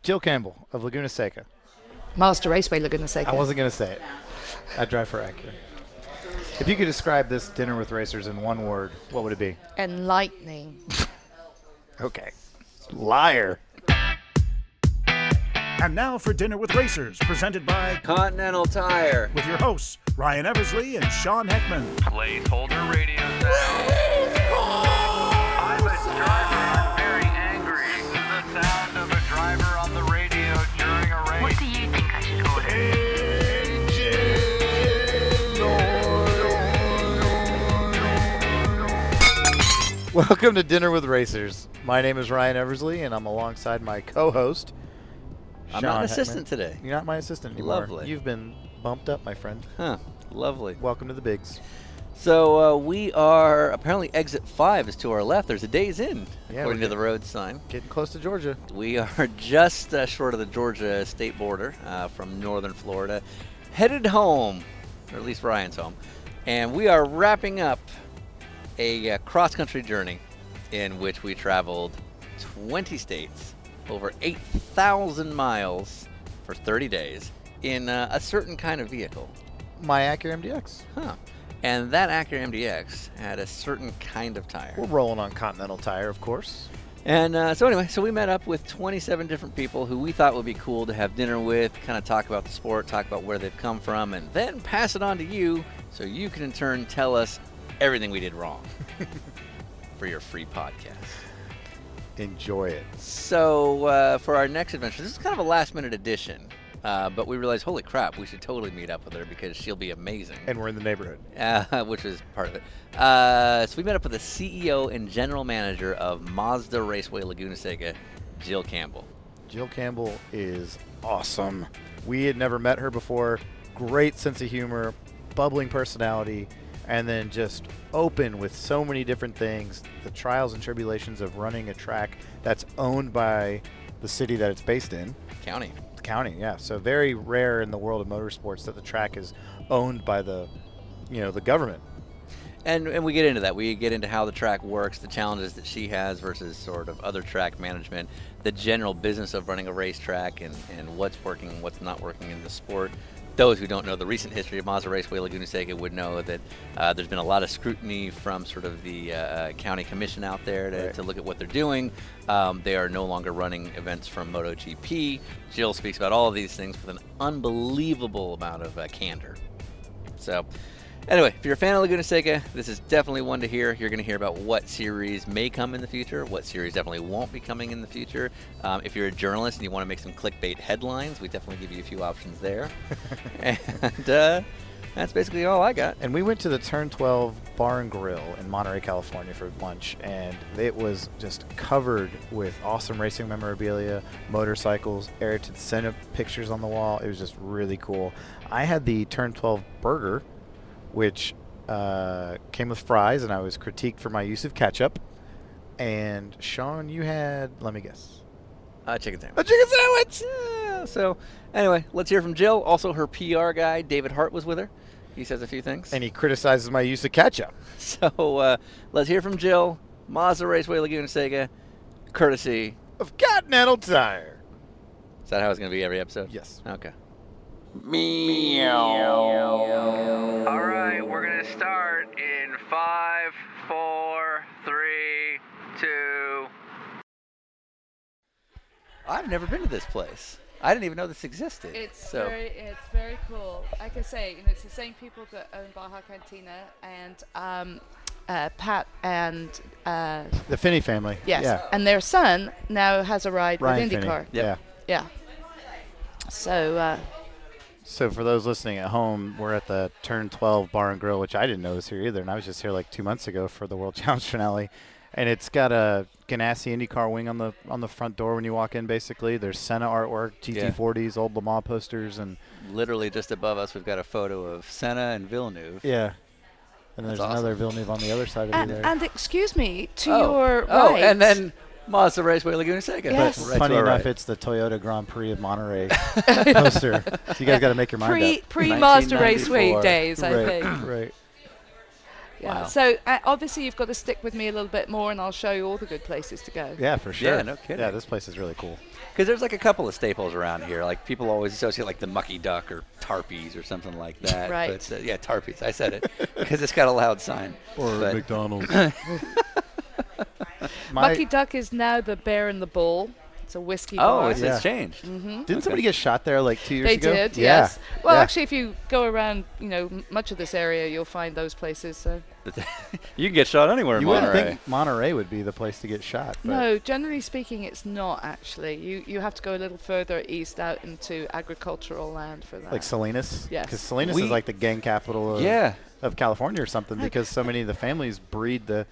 Gill Campbell of Laguna Seca. Mazda Raceway Laguna Seca. I wasn't going to say it. I drive for Acura. If you could describe this Dinner with Racers in one word, what would it be? Enlightening. Okay. Liar. And now for Dinner with Racers, presented by Continental Tire. with your hosts, Ryan Eversley and Sean Heckman. Placeholder radio sound. I'm a driver. I'm very angry. This is the sound of a driver on the radio during a race. What do you think I should order? Welcome to Dinner with Racers. My name is Ryan Eversley, and I'm alongside my co-host, I'm Sean not an Heckman. assistant today. You're not my assistant anymore. Lovely. You've been bumped up, my friend. Huh. Lovely. Welcome to the Bigs. So we are apparently exit 5 is to our left. There's a Days Inn, Yeah, according we're to the road sign. Getting close to Georgia. We are just short of the Georgia state border from northern Florida, headed home, or at least Ryan's home. And we are wrapping up a cross-country journey in which we traveled 20 states, over 8,000 miles for 30 days in a certain kind of vehicle. My Acura MDX. Huh. And that Acura MDX had a certain kind of tire. We're rolling on Continental Tire, of course. And so we met up with 27 different people who we thought would be cool to have dinner with, kind of talk about the sport, talk about where they've come from, and then pass it on to you so you can in turn tell us everything we did wrong for your free podcast. Enjoy it. So for our next adventure, this is kind of a last-minute addition, but we realized, holy crap, we should totally meet up with her because she'll be amazing. And we're in the neighborhood. Which is part of it. So we met up with the CEO and general manager of Mazda Raceway Laguna Seca, Gill Campbell. Gill Campbell is awesome. We had never met her before. Great sense of humor, bubbling personality, and then just open with so many different things. The trials and tribulations of running a track that's owned by the city that it's based in. County. The county, yeah. So very rare in the world of motorsports that the track is owned by the government. And we get into that. We get into how the track works, the challenges that she has versus sort of other track management, the general business of running a racetrack, and what's working and what's not working in the sport. Those who don't know the recent history of Mazda Raceway Laguna Seca would know that there's been a lot of scrutiny from sort of the county commission out there to look at what they're doing. They are no longer running events from MotoGP. Jill speaks about all of these things with an unbelievable amount of candor. So anyway, if you're a fan of Laguna Seca, this is definitely one to hear. You're going to hear about what series may come in the future, what series definitely won't be coming in the future. If you're a journalist and you want to make some clickbait headlines, we definitely give you a few options there. And that's basically all I got. And we went to the Turn 12 Bar and Grill in Monterey, California for lunch, and it was just covered with awesome racing memorabilia, motorcycles, Ayrton Senna pictures on the wall. It was just really cool. I had the Turn 12 burger, which came with fries, and I was critiqued for my use of ketchup. And Sean, you had, let me guess. Chicken sandwich. A chicken sandwich! Yeah, so anyway, let's hear from Jill. Also, her PR guy, David Hart, was with her. He says a few things. And he criticizes my use of ketchup. So let's hear from Jill, Mazda Raceway Laguna Seca, courtesy Of Continental Tire. Is that how it's going to be every episode? Yes. Okay. All right, we're going to start in 5, 4, 3, 2. I've never been to this place. I didn't even know this existed. It's so. very cool. Like I say, it's the same people that own Baja Cantina and Pat and The Finney family. yes, Yeah. and their son now has a ride Ryan with Finney. IndyCar. Yep. Yeah. Yeah. So So for those listening at home, we're at the Turn 12 Bar and Grill, which I didn't know was here either, and I was just here like 2 months ago for the World Challenge finale. And it's got a Ganassi IndyCar wing on the front door when you walk in. Basically, there's Senna artwork, GT40s, old Le Mans posters, and Literally just above us, we've got a photo of Senna and Villeneuve. yeah. And there's That's another awesome. Villeneuve on the other side of you there. and excuse me, to your right. Oh, and then Mazda Raceway Laguna Seca. Yes. But Right funny to our enough, right. it's the Toyota Grand Prix of Monterey poster. So you guys got to make your mind up. pre Mazda 1994. Raceway days, I Right, think. right. Yeah. Wow. So obviously you've got to stick with me a little bit more, and I'll show you all the good places to go. Yeah, for sure. Yeah, no kidding. Yeah, this place is really cool. Because there's like a couple of staples around here. Like people always associate like the Mucky Duck or Tarpies or something like that. Right. But, yeah, Tarpies. I said it because it's got a loud sign. Or But- McDonald's. Mucky Duck is now the Bear and the Bull. It's a whiskey Oh, bar. it's Yeah. changed. Didn't somebody get shot there like 2 years They ago? did, Yeah. yes. Well, Yeah. actually, if you go around, much of this area, you'll find those places. So. You can get shot anywhere in You wouldn't Monterey. think Monterey would be the place to get shot. But No, generally speaking, it's not actually. You have to go a little further east out into agricultural land for that. Like Salinas? Yes. Because Salinas We- is like the gang capital of, Yeah. of California or something because so many of the families breed the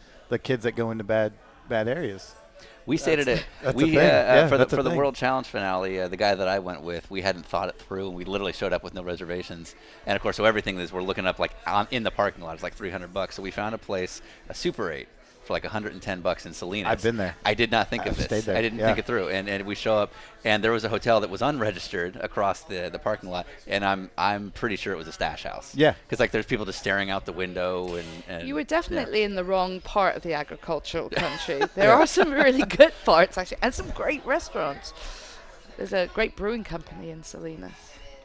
kids that go into bad areas. We stayed at it. that's a We thing. Yeah, for that's a the thing. World Challenge finale. The guy that I went with, we hadn't thought it through, and we literally showed up with no reservations. And of course, so everything is we're looking up like in the parking lot. It's like $300. So we found a place, a Super 8, for like $110 in Salinas. I've been there. I did not think of I've this. stayed there, I didn't yeah. think it through. And we show up, and there was a hotel that was unregistered across the parking lot, and I'm pretty sure it was a stash house. Yeah. Because like there's people just staring out the window and You were definitely in the wrong part of the agricultural country. There are some really good parts, actually, and some great restaurants. There's a great brewing company in Salinas.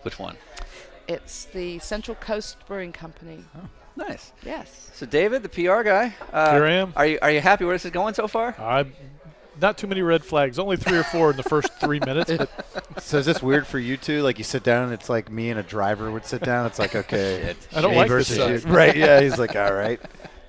Which one? It's the Central Coast Brewing Company. Nice. Yes. So David, the PR guy, Here I am. Are you happy where this is going so far? Not too many red flags. Only 3 or 4 in the first 3 minutes. But So is this weird for you two? Like you sit down and it's like me and a driver would sit down. It's like, okay. I don't me like this versus side. you. Right, yeah. He's like, all right.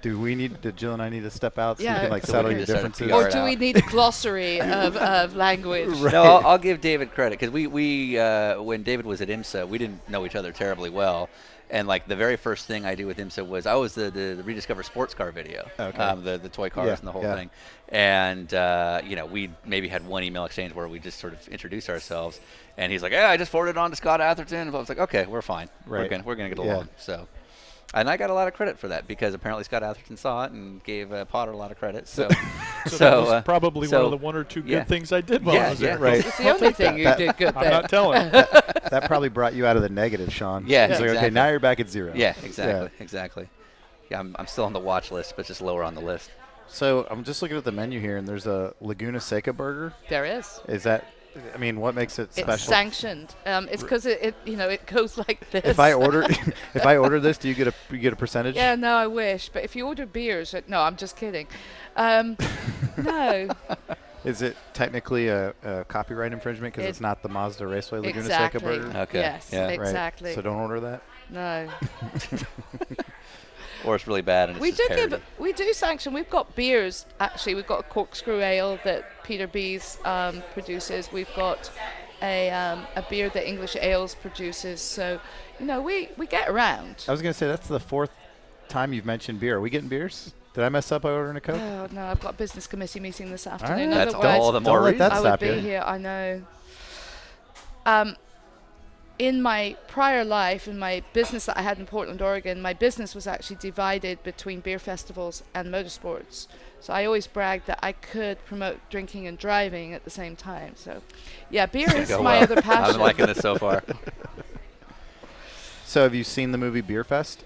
Did Jill and I need to step out so Yeah. you can like So we settle can your just sort of differences? PR Or do we need a glossary of language? Right. No, I'll give David credit because we when David was at IMSA, we didn't know each other terribly well. And like the very first thing I do with IMSA was I was the Rediscover sports car video, Okay. the toy cars Yeah, and the whole yeah. thing. And we maybe had one email exchange where we just sort of introduced ourselves. And he's like, "Yeah, I just forwarded it on to Scott Atherton." And I was like, "Okay, we're fine. Right. We're gonna get Yeah. along." So. And I got a lot of credit for that because apparently Scott Atherton saw it and gave Potter a lot of credit. So, so that was probably one of the 1 or 2 yeah. good things I did while Yeah, I was yeah. there. Right. It's the only thing you did good I'm there. not telling. That probably brought you out of the negative, Sean. Yeah, He's like, okay, exactly. now you're back at 0. yeah, exactly. Yeah, I'm still on the watch list, but just lower on the list. So I'm just looking at the menu here, and there's a Laguna Seca burger. There is. Is that? I mean, what makes it special? It's sanctioned. It's because it goes like this. If I order this, do you get a percentage? Yeah, no, I wish. But if you order beers, no, I'm just kidding. No. Is it technically a copyright infringement because it's not the Mazda Raceway Laguna Exactly. Seca burger? Okay. Yes, Yeah. Right. exactly. So don't order that. No. Or it's really bad and it's We just do parody. we do sanction. We've got beers. Actually, we've got a corkscrew ale that Peter Bees produces. We've got a beer that English Ales produces. So, we get around. I was gonna say that's the 4th time you've mentioned beer. Are we getting beers? Did I mess up by ordering a Coke? Oh no, I've got a business committee meeting this afternoon. right. That's Otherwise, all the Don't more let that I stop would be you. here. I know. In my prior life, in my business that I had in Portland, Oregon, my business was actually divided between beer festivals and motorsports. So I always bragged that I could promote drinking and driving at the same time. So, yeah, beer is Go my well. other passion. I'm liking this so far. So have you seen the movie Beer Fest?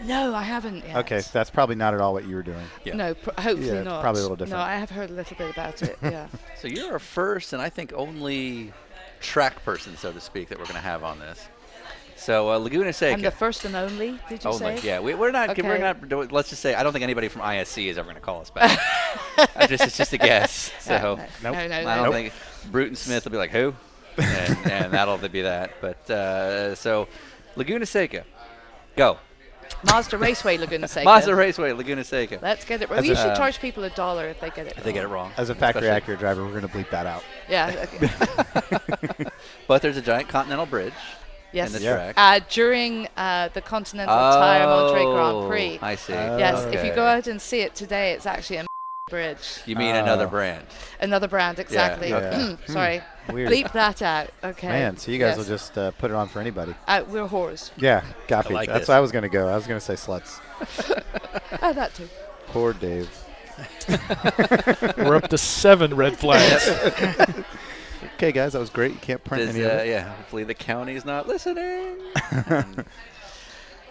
No, I haven't yet. Okay, that's probably not at all what you were doing. Yeah. No, hopefully Yeah, not. probably a little different. No, I have heard a little bit about it. Yeah. So you're our first and I think only track person, so to speak, that we're going to have on this. So Laguna Seca. I'm the first and only. Did you say? Yeah, we're not. Okay. We're not. Let's just say I don't think anybody from ISC is ever going to call us back. It's just a guess. So No, Nope. no, no. I don't think Bruton Smith will be like who, and that'll be that. But so Laguna Seca, go. Mazda Raceway Laguna Seca. Mazda Raceway Laguna Seca. Let's get it right. As We a- should charge people $1 if they get it. If they get it wrong. As a factory Especially- accurate driver, we're gonna bleep that out. Yeah. Okay. But there's a giant Continental bridge. Yes. In the Yeah. track. During the Continental Tire Monterey Grand Prix. I see. Yes. If you Okay. go out and see it today, it's actually a bridge. You mean another brand? Another brand, exactly. okay. Sorry. Weird. Bleep that out. Okay. Man, so you guys Yes. will just put it on for anybody. We're whores. Yeah, copy. like That's this. where I was gonna go. I was gonna say sluts. Oh, that too. Poor Dave. We're up to 7 red flags. Okay, guys, that was great. You can't print any of it. Yeah, hopefully the county's not listening.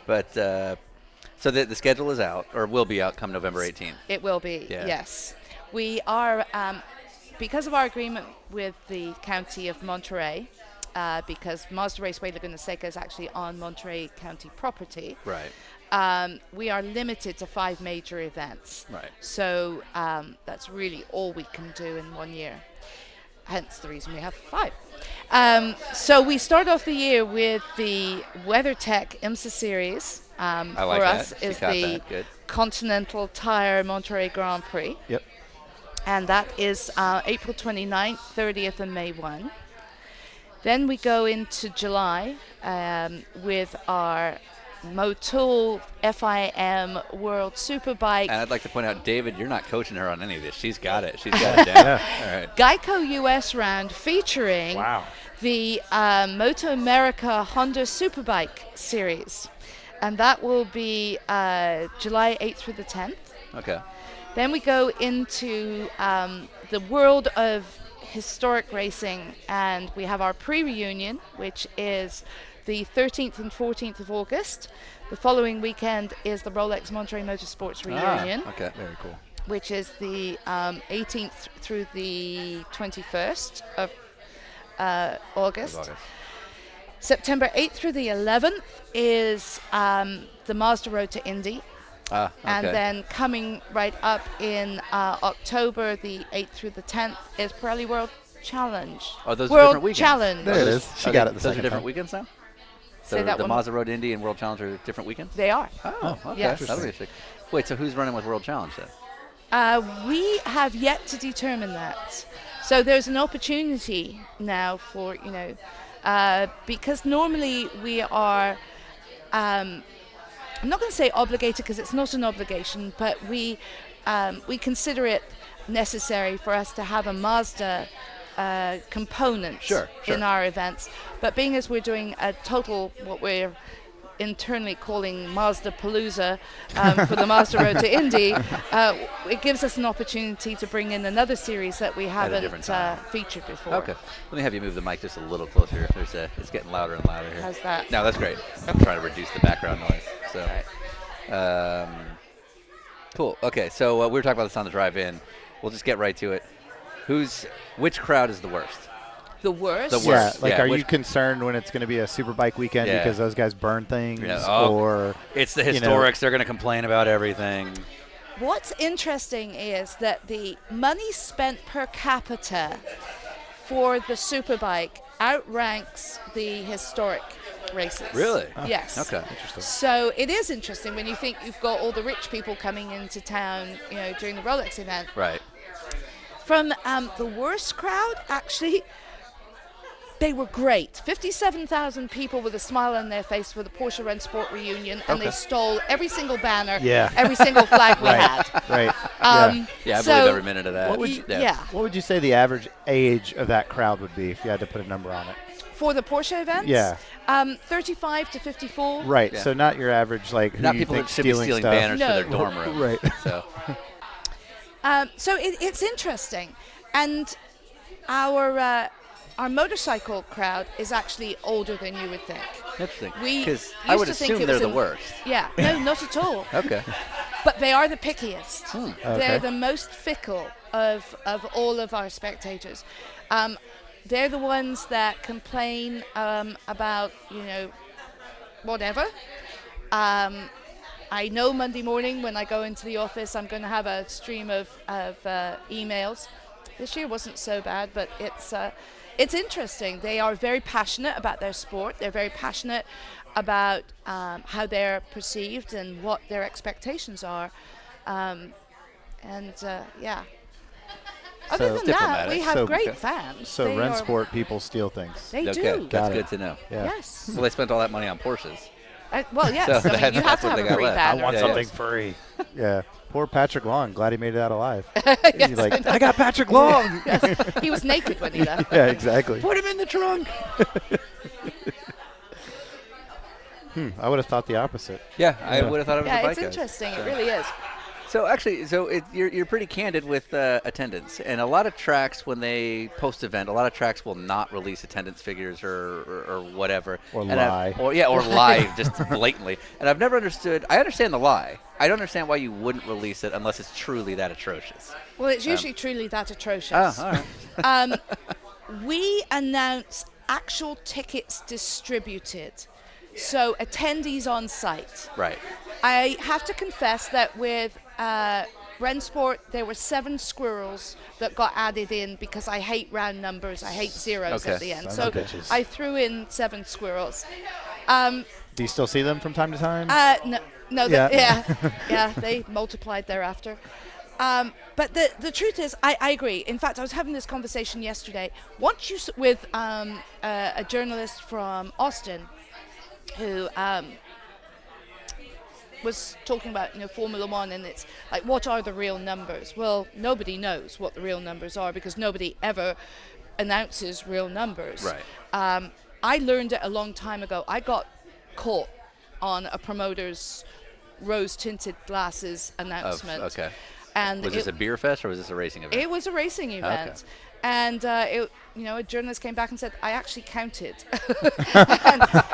But So the schedule is out, or will be out come November 18th. It will be, Yeah. yes. We are, because of our agreement with the county of Monterey, because Mazda Raceway Laguna Seca is actually on Monterey County property, Right. we are limited to 5 major events. Right. So that's really all we can do in 1 year. Hence the reason we have 5. So we start off the year with the WeatherTech IMSA Series. I like for that. us She is got the that. Good. Continental Tire Monterey Grand Prix. Yep. And that is April 29th, 30th, and May 1. Then we go into July with our Motul FIM World Superbike. And I'd like to point out, David, you're not coaching her on any of this. She's got it. She's got it down. All right. Geico US round featuring Wow. the Moto America Honda Superbike Series. And that will be July 8th through the 10th. Okay. Then we go into the world of historic racing, and we have our pre-reunion, which is the 13th and 14th of August. The following weekend is the Rolex Monterey Motorsports reunion, Okay. Very cool. which is the 18th through the 21st of August. September 8th through the 11th is the Mazda Road to Indy. Okay. And then coming right up in October, the 8th through the 10th, is Pirelli World Challenge. Oh, those are World different weekends. Challenge. There it is. She got it the Those second are different time. weekends now? Say that the one. Mazda Road Indy and World Challenge are different weekends? They are. Oh, okay. yes. That'll be interesting. Wait, so who's running with World Challenge then? We have yet to determine that. So there's an opportunity now for, because normally we are, I'm not going to say obligated because it's not an obligation, but we consider it necessary for us to have a Mazda component Sure. in our events. But being as we're doing a total, what we're internally calling Mazda Palooza for the Mazda Road to Indy, it gives us an opportunity to bring in another series that we haven't different time. featured before. Okay. Let me have you move the mic just a little closer. It's getting louder and louder here. How's that? No, that's great. I'm trying to reduce the background noise. So, cool. Okay, so we were talking about this on the drive-in. We'll just get right to it. Which crowd is the worst? The worst? The Yeah, worst. like, Yeah, are you which- concerned when it's going to be a superbike weekend Yeah. because those guys burn things, Yeah, oh, or It's the you know- historics. They're going to complain about everything. What's interesting is that the money spent per capita for the superbike outranks the historic races. Really? Yes. Okay. Interesting. So it is interesting when you think you've got all the rich people coming into town, during the Rolex event. Right. From the worst crowd, actually, they were great. 57,000 people with a smile on their face for the Porsche Run Sport reunion, and they stole every single banner, Yeah. every single flag we had. right? Yeah, I So- believe every minute of that. What would you- Yeah. What would you say the average age of that crowd would be if you had to put a number on it? For the Porsche events? Yeah. 35 to 54. Right. Yeah. So not your average, like, who Not you people think that should be stealing stuff. banners No. for their dorm room. Right. So, So it's interesting. And our motorcycle crowd is actually older than you would think. interesting. We Because I used would to think assume it they're was the in- worst. Yeah, no, not at all. Okay. But they are the pickiest. Okay. They're the most fickle of all of our spectators. They're the ones that complain about, whatever. I know Monday morning when I go into the office, I'm going to have a stream of emails. This year wasn't so bad, but it's interesting. They are very passionate about their sport. They're very passionate about how they're perceived and what their expectations are. Yeah. Other So- than that, Diplomatic. we have So- great fans. So They Run are- Sport people steal things. They Okay. do. That's Got good it. to know. Yeah. Yes. Well, they spent all that money on Porsches. Well, yes. So I mean, you have that's to what have they a got free left. banner. I want Yeah, something yeah. free. Yeah. Poor Patrick Long. Glad he made it out alive. Yes, He's like, I got Patrick Long. yes. He was naked when he left. Yeah, exactly. Put him in the trunk. I would have thought the opposite. Yeah, I Yeah. would have thought it was a Yeah, bike it's guy. interesting. So- It really is. So actually, you're pretty candid with attendance, and a lot of tracks when they post event, a lot of tracks will not release attendance figures or whatever, Or And lie. or lie just blatantly. And I've never understood. I understand the lie. I don't understand why you wouldn't release it unless it's truly that atrocious. Well, it's usually truly that atrocious. Oh, all right. We announce actual tickets distributed, so attendees on site. Right. I have to confess that with Rensport, there were 7 squirrels that got added in because I hate round numbers. I hate zeros Okay. at the end. Son So of bitches. I threw in 7 squirrels. Do you still see them from time to time? No, Yeah. yeah, they multiplied thereafter. But the truth is, I agree. In fact, I was having this conversation yesterday. Once you with a journalist from Austin, who was talking about Formula One, and it's like, what are the real numbers? Well, nobody knows what the real numbers are because nobody ever announces real numbers. Right. I learned it a long time ago. I got caught on a promoter's rose-tinted glasses announcement. Okay. And Was this a beer fest or was this a racing event? It was a racing event. And a journalist came back and said, I actually counted.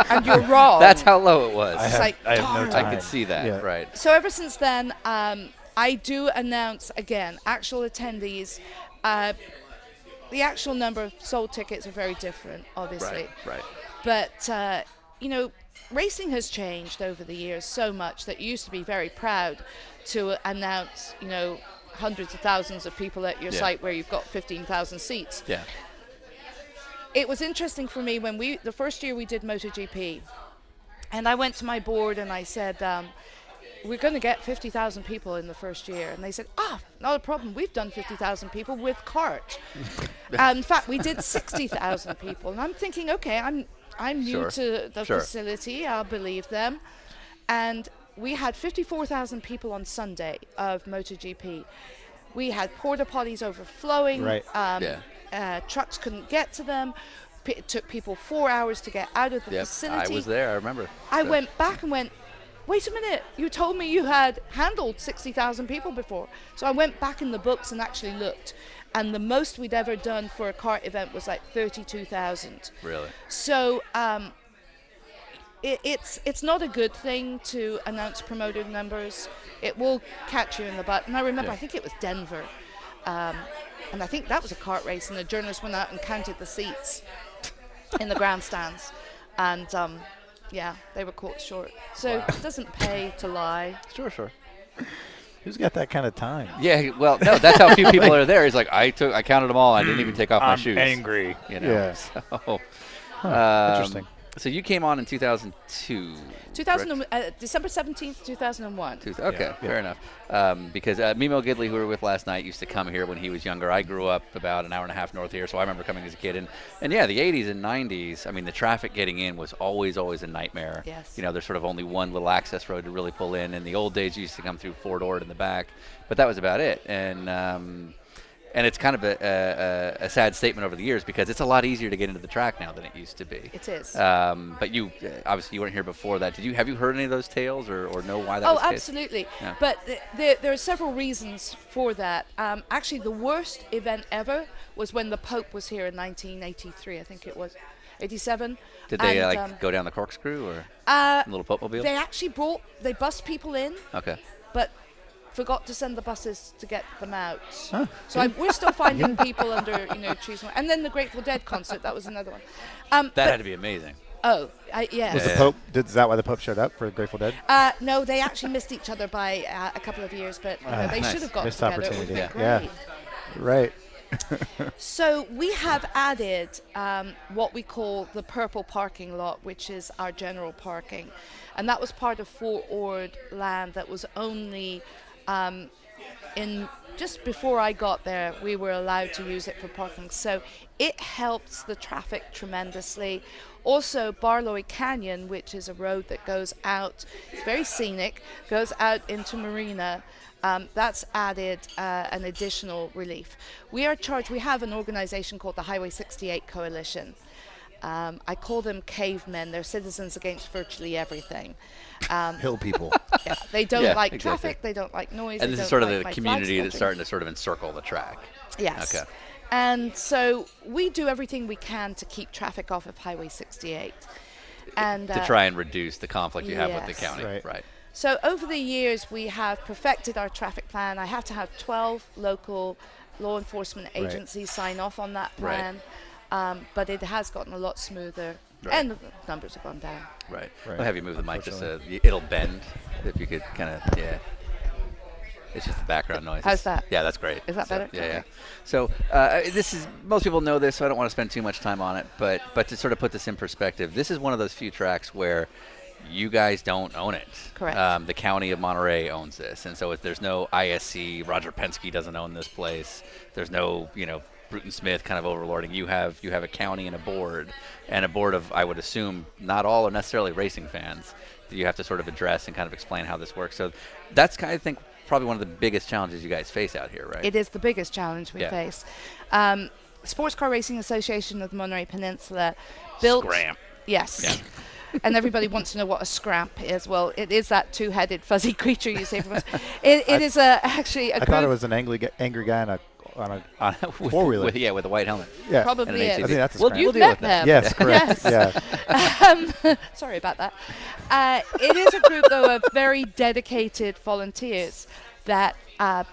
and you're wrong. That's how low it was. I It's have, like, I have no darn. time. I could see that. Yeah. Right. So ever since then, I do announce, again, actual attendees. The actual number of sold tickets are very different, obviously. Right. But, racing has changed over the years so much that you used to be very proud to announce, hundreds of thousands of people at your Yeah. site where you've got 15,000 seats. Yeah. It was interesting for me when the first year we did MotoGP, and I went to my board and I said, we're going to get 50,000 people in the first year. And they said, not a problem. We've done 50,000 people with cart. And in fact, we did 60,000 people. And I'm thinking, okay, I'm new Sure. to the Sure. facility. I'll believe them. And we had 54,000 people on Sunday of MotoGP. We had porta potties overflowing. Right. Trucks couldn't get to them. It took people 4 hours to get out of the Yep. facility. I was there. I remember. I So- went back and went, wait a minute, you told me you had handled 60,000 people before. So I went back in the books and actually looked. And the most we'd ever done for a kart event was like 32,000. Really. So it's not a good thing to announce promoted numbers. It will catch you in the butt. And I remember, Yeah. I think it was Denver. And I think that was a kart race. And the journalist went out and counted the seats in the grandstands. And they were caught short. So it doesn't pay to lie. Sure. Who's got that kind of time? Yeah, well, no, that's how few people are there. He's like, I counted them all. I didn't even take off my shoes. Angry. Yeah. Yeah. So, Interesting. So you came on in 2002. 2000, December 17th, 2001. Okay, fair enough. Because Mimo Gidley, who we were with last night, used to come here when he was younger. I grew up about an hour and a half north here, so I remember coming as a kid. And yeah, the 80s and 90s, I mean, the traffic getting in was always a nightmare. Yes. There's sort of only one little access road to really pull in. In the old days, you used to come through Fort Ord in the back, but that was about it. And it's kind of a sad statement over the years because it's a lot easier to get into the track now than it used to be. It is. But you obviously you weren't here before that. Have you heard any of those tales or know why that was the case? Absolutely. Yeah. But there are several reasons for that. Actually, the worst event ever was when the Pope was here in 1983, I think it was. 87. Did they And, go down the corkscrew or a little Pope-mobile? They actually they bussed people in, Okay. but forgot to send the buses to get them out. So we're still finding people under, trees. And then the Grateful Dead concert, that was another one. That had to be amazing. Yes. Was the Pope? Is that why the Pope showed up for Grateful Dead? No, they actually missed each other by a couple of years, but they nice. should have got Missed together. It would opportunity. have been Yeah. great. Right. So we have added what we call the purple parking lot, which is our general parking. And that was part of Fort Ord land that was only just before I got there, we were allowed to use it for parking. So it helps the traffic tremendously. Also, Barlowy Canyon, which is a road that goes out, it's very scenic, goes out into Marina. That's added an additional relief. We have an organization called the Highway 68 Coalition. I call them cavemen. They're citizens against virtually everything. Hill people. Yeah, they don't Yeah, like exactly. traffic. They don't like noise. And they this is don't sort of like the my community flag that's squadron. starting to sort of encircle the track. Yes. Okay. And so we do everything we can to keep traffic off of Highway 68. And To try and reduce the conflict you have with the yes. county. Right. so over the years, we have perfected our traffic plan. I have to have 12 local law enforcement Right. agencies sign off on that Right. plan. But it has gotten a lot smoother. Right. And the numbers have gone down. Right. Right. I'll have you move the mic just it'll bend. If you could kind of, yeah. It's just the background noise. How's that? Yeah, that's great. Is that So, better? Yeah, Okay. yeah. So this is, most people know this, so I don't want to spend too much time on it. But to sort of put this in perspective, this is one of those few tracks where you guys don't own it. Correct. The county of Monterey owns this, and so there's no ISC. Roger Penske doesn't own this place. There's no, Bruton Smith kind of overlording. You have a county and a board of, I would assume, not all are necessarily racing fans that you have to sort of address and kind of explain how this works. So that's kind of, I think, probably one of the biggest challenges you guys face out here, right? It is the biggest challenge we Yeah. face. Sports Car Racing Association of the Monterey Peninsula built. Scram. Yes. Yeah. And everybody wants to know what a scramp is. Well, it is that two-headed fuzzy creature you see from us. It is actually a I group. thought it was an angry guy on a four-wheeler. with a white helmet. Yeah. And Probably an is. I think that's a We'll scram. You've deal with met that. them. Yes, correct. Yes. Yeah. Sorry about that. It is a group, though, of very dedicated volunteers that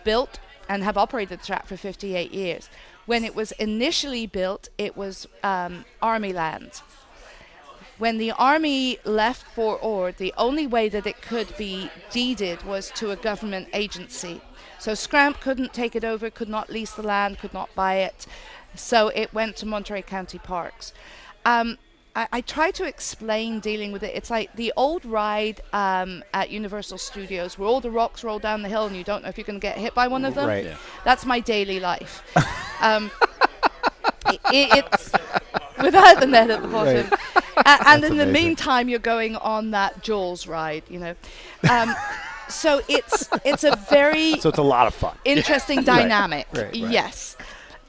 built and have operated the track for 58 years. When it was initially built, it was Army land. When the Army left Fort Ord, the only way that it could be deeded was to a government agency. So Scramp couldn't take it over, could not lease the land, could not buy it. So it went to Monterey County Parks. I try to explain dealing with it. It's like the old ride at Universal Studios where all the rocks roll down the hill and you don't know if you're going to get hit by one of them. Right. Yeah. That's my daily life. It's without the net at the bottom. And in the amazing. meantime, you're going on that Jaws ride, So it's a very So it's a lot of fun. interesting dynamic. right. Yes.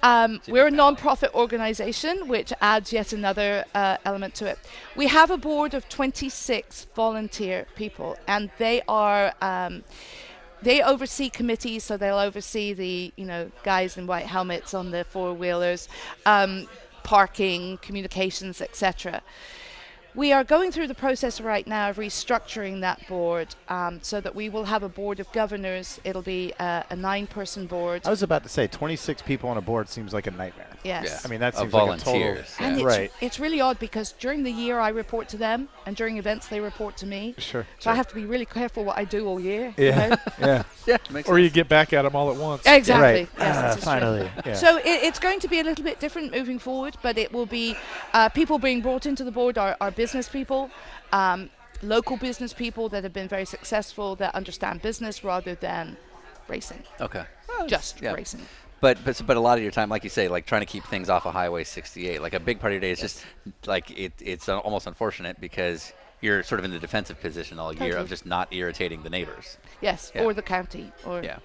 We're a non-profit organization, which adds yet another element to it. We have a board of 26 volunteer people, and they are they oversee committees, so they'll oversee the guys in white helmets on the four-wheelers, parking, communications, etc. We are going through the process right now of restructuring that board so that we will have a board of governors. It'll be a 9-person board. I was about to say 26 people on a board seems like a nightmare. Yes. Yeah. I mean, that Of seems like a total. volunteers. And Yeah. it's, Right. it's really odd because during the year I report to them, and during events they report to me. Sure. So I have to be really careful what I do all year. Yeah. Yeah. Yeah, makes Or sense. you get back at them all at once. Exactly. Right. Yes, this is true. Finally. Yeah. So it's going to be a little bit different moving forward, but it will be people being brought into the board are business people, local business people that have been very successful, that understand business rather than racing, Okay. just yeah. racing. But a lot of your time, like you say, like trying to keep things off of Highway 68, like a big part of your day is just like it's almost unfortunate because you're sort of in the defensive position all year Totally. of just not irritating the neighbors. Yes, Yeah. or the county, or Yeah.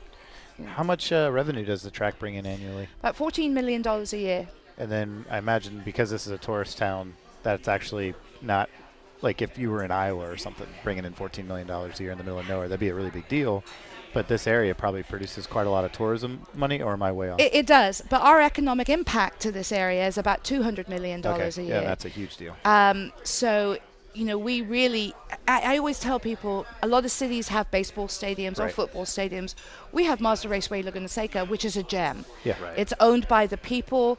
How much revenue does the track bring in annually? about $14 million a year. And then I imagine because this is a tourist town, that's actually not like if you were in Iowa or something, bringing in $14 million a year in the middle of nowhere, that'd be a really big deal. But this area probably produces quite a lot of tourism money, or am I way off? It does, but our economic impact to this area is about $200 million okay. a year. Yeah, that's a huge deal. So, we really, I always tell people, a lot of cities have baseball stadiums or Right. football stadiums. We have Mazda Raceway Laguna Seca, which is a gem. Yeah. Right. It's owned by the people,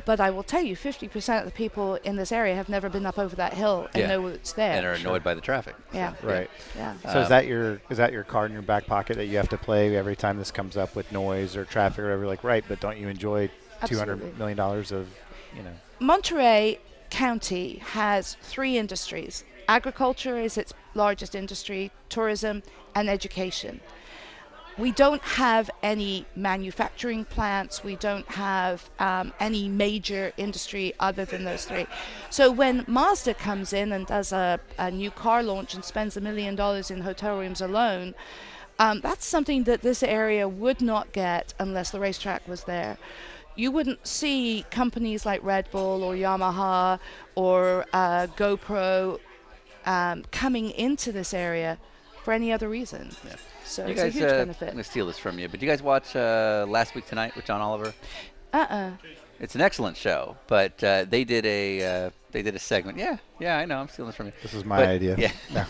but I will tell you, 50% of the people in this area have never been up over that hill and Yeah. know it's there. And are annoyed by the traffic. Yeah. Right. Yeah. So is that your card in your back pocket that you have to play every time this comes up with noise or traffic or whatever? Like, right, but don't you enjoy Absolutely. $200 million of, Monterey County has 3 industries. Agriculture is its largest industry, tourism, and education. We don't have any manufacturing plants. We don't have any major industry other than those 3. So when Mazda comes in and does a new car launch and spends $1 million in hotel rooms alone, that's something that this area would not get unless the racetrack was there. you wouldn't see companies like Red Bull or Yamaha or GoPro coming into this area for any other reason. Yeah. So You it's guys, a huge I'm benefit. going to steal this from you, but you guys watch Last Week Tonight with John Oliver? It's an excellent show, but they did a segment. Yeah, I know. I'm stealing this from you. This is my idea. Yeah. No.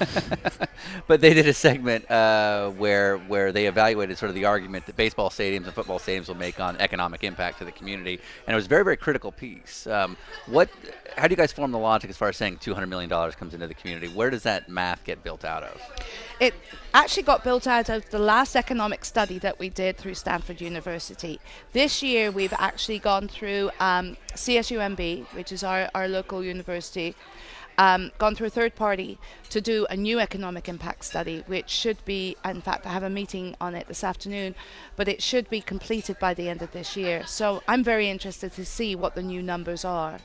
But they did a segment where they evaluated sort of the argument that baseball stadiums and football stadiums will make on economic impact to the community, and it was a very, very critical piece. How do you guys form the logic as far as saying $200 million comes into the community? Where does that math get built out of? It actually got built out of the last economic study that we did through Stanford University. This year we've actually gone through CSUMB, which is our local university, gone through a third party to do a new economic impact study, which should be, in fact, I have a meeting on it this afternoon, but it should be completed by the end of this year. So I'm very interested to see what the new numbers are.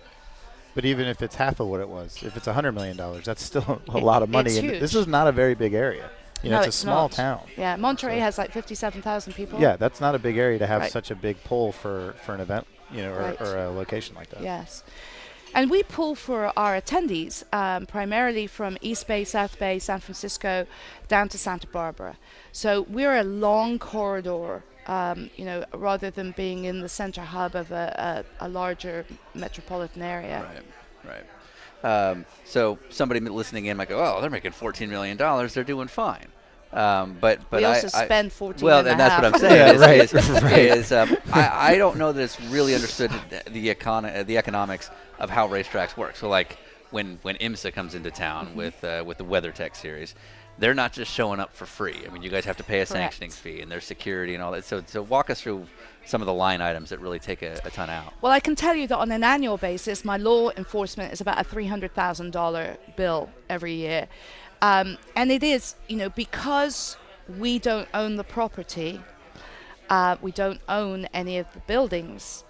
But even if it's half of what it was, if it's $100 million, that's still a lot of money. It's And huge. this is not a very big area. No, it's a small not. town. Yeah, Monterey So- has like 57,000 people. Yeah, that's not a big area to have Right. such a big pull for an event, Right. or a location like that. Yes. And we pull for our attendees primarily from East Bay, South Bay, San Francisco, down to Santa Barbara. So we're a long corridor, rather than being in the center hub of a larger metropolitan area. Right. So somebody listening in might go, "Oh, they're making $14 million. They're doing fine." But We also spend 14 well, and a and that's half. what I'm saying. Yeah, I don't know that it's really understood the economics of how racetracks work. So like when IMSA comes into town with the WeatherTech series, they're not just showing up for free. I mean, you guys have to pay a sanctioning fee and there's security and all that. So walk us through some of the line items that really take a ton out. Well, I can tell you that on an annual basis, my law enforcement is about a $300,000 bill every year. And it is, because we don't own the property, we don't own any of the buildings.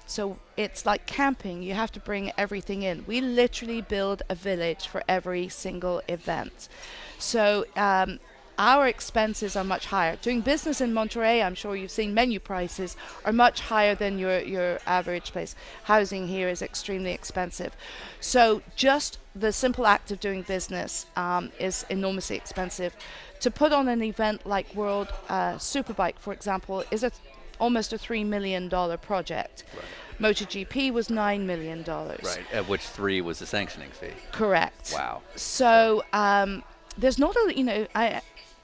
So it's like camping. You have to bring everything in. We literally build a village for every single event. So our expenses are much higher. Doing business in Monterey, I'm sure you've seen menu prices are much higher than your average place. Housing here is extremely expensive. So just the simple act of doing business is enormously expensive. To put on an event like World Superbike, for example, is almost a $3 million project. Right. MotoGP was $9 million. Right, of which 3 was the sanctioning fee. Correct. Wow. So there's not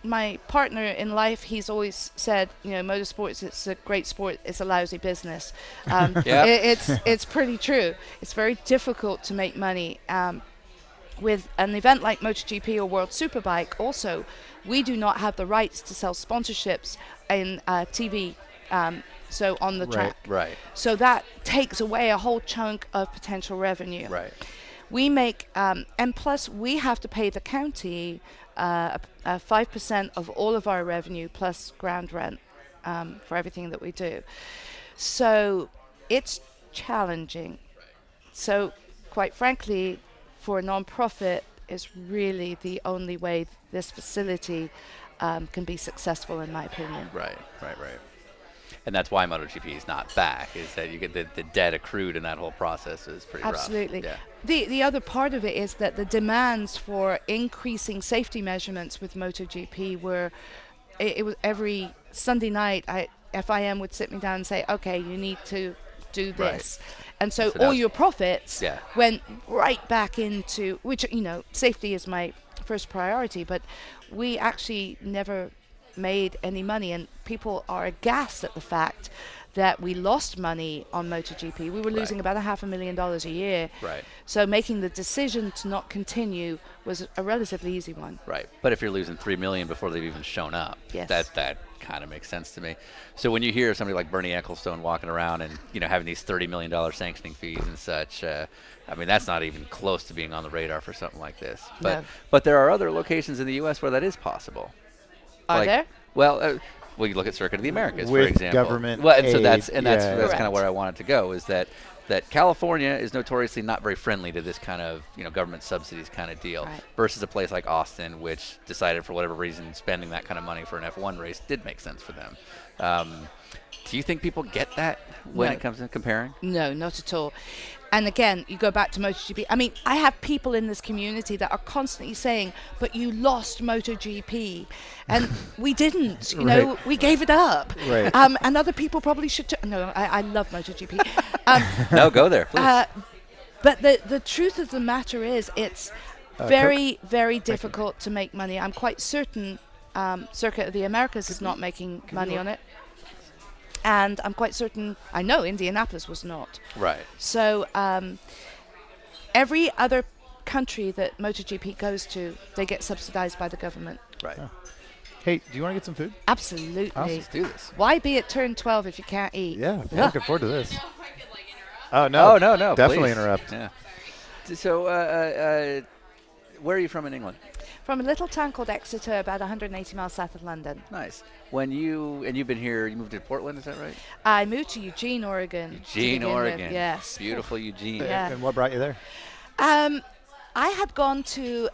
my partner in life, he's always said, motorsports, it's a great sport, it's a lousy business. Yep. It's pretty true. It's very difficult to make money. With an event like MotoGP or World Superbike, also, we do not have the rights to sell sponsorships in TV, so on the track. Right. So that takes away a whole chunk of potential revenue. Right. We make, and plus we have to pay the county 5% of all of our revenue plus ground rent for everything that we do. So it's challenging. So quite frankly, for a non-profit, is really the only way this facility can be successful, in my opinion. Right. And that's why MotoGP is not back, is that you get the debt accrued in that whole process is pretty Absolutely. rough. The other part of it is that the demands for increasing safety measurements with MotoGP were, it was every Sunday night, FIM would sit me down and say, okay, you need to do this. Right. And so So all now- your profits Yeah. went right back into, which, safety is my first priority, but we actually never made any money, and people are aghast at the fact that we lost money on MotoGP. We were losing about $500,000 a year. Right. So making the decision to not continue was a relatively easy one. Right. But if you're losing $3 million before they've even shown up, Yes. that kind of makes sense to me. So when you hear somebody like Bernie Ecclestone walking around and having these $30 million sanctioning fees and such, that's not even close to being on the radar for something like this. But there are other locations in the U.S. where that is possible. Are there? Well, you look at Circuit of the Americas, for With example. government Well, and so aid, that's yeah. kind of Correct. where I wanted to go, is that California is notoriously not very friendly to this kind of government subsidies kind of deal, Right. versus a place like Austin, which decided for whatever reason spending that kind of money for an F1 race did make sense for them. Do you think people get that when No. it comes to comparing? No, not at all. And again, you go back to MotoGP. I mean, I have people in this community that are constantly saying, but you lost MotoGP. And we didn't, you know, we gave it up. Right. And other people probably should. No, I love MotoGP. No, go there, please. But the truth of the matter is, it's very, very difficult to make money. I'm quite certain Circuit of the Americas is not making money on it. And I'm quite certain, I know Indianapolis was not. Right. So every other country that MotoGP goes to, they get subsidized by the government. Right. Hey, do you want to get some food? Absolutely. Let's do this. Why be at turn 12 if you can't eat? Yeah, I'm looking forward to this. Oh, no. Oh, no. Definitely please. interrupt. Yeah. So, where are you from in England? From a little town called Exeter, about 180 miles south of London. Nice. You've been here, you moved to Portland, is that right? I moved to Eugene, Oregon. to Eugene, begin with, Oregon. Yes. Beautiful Eugene. Yeah. And what brought you there? I had gone to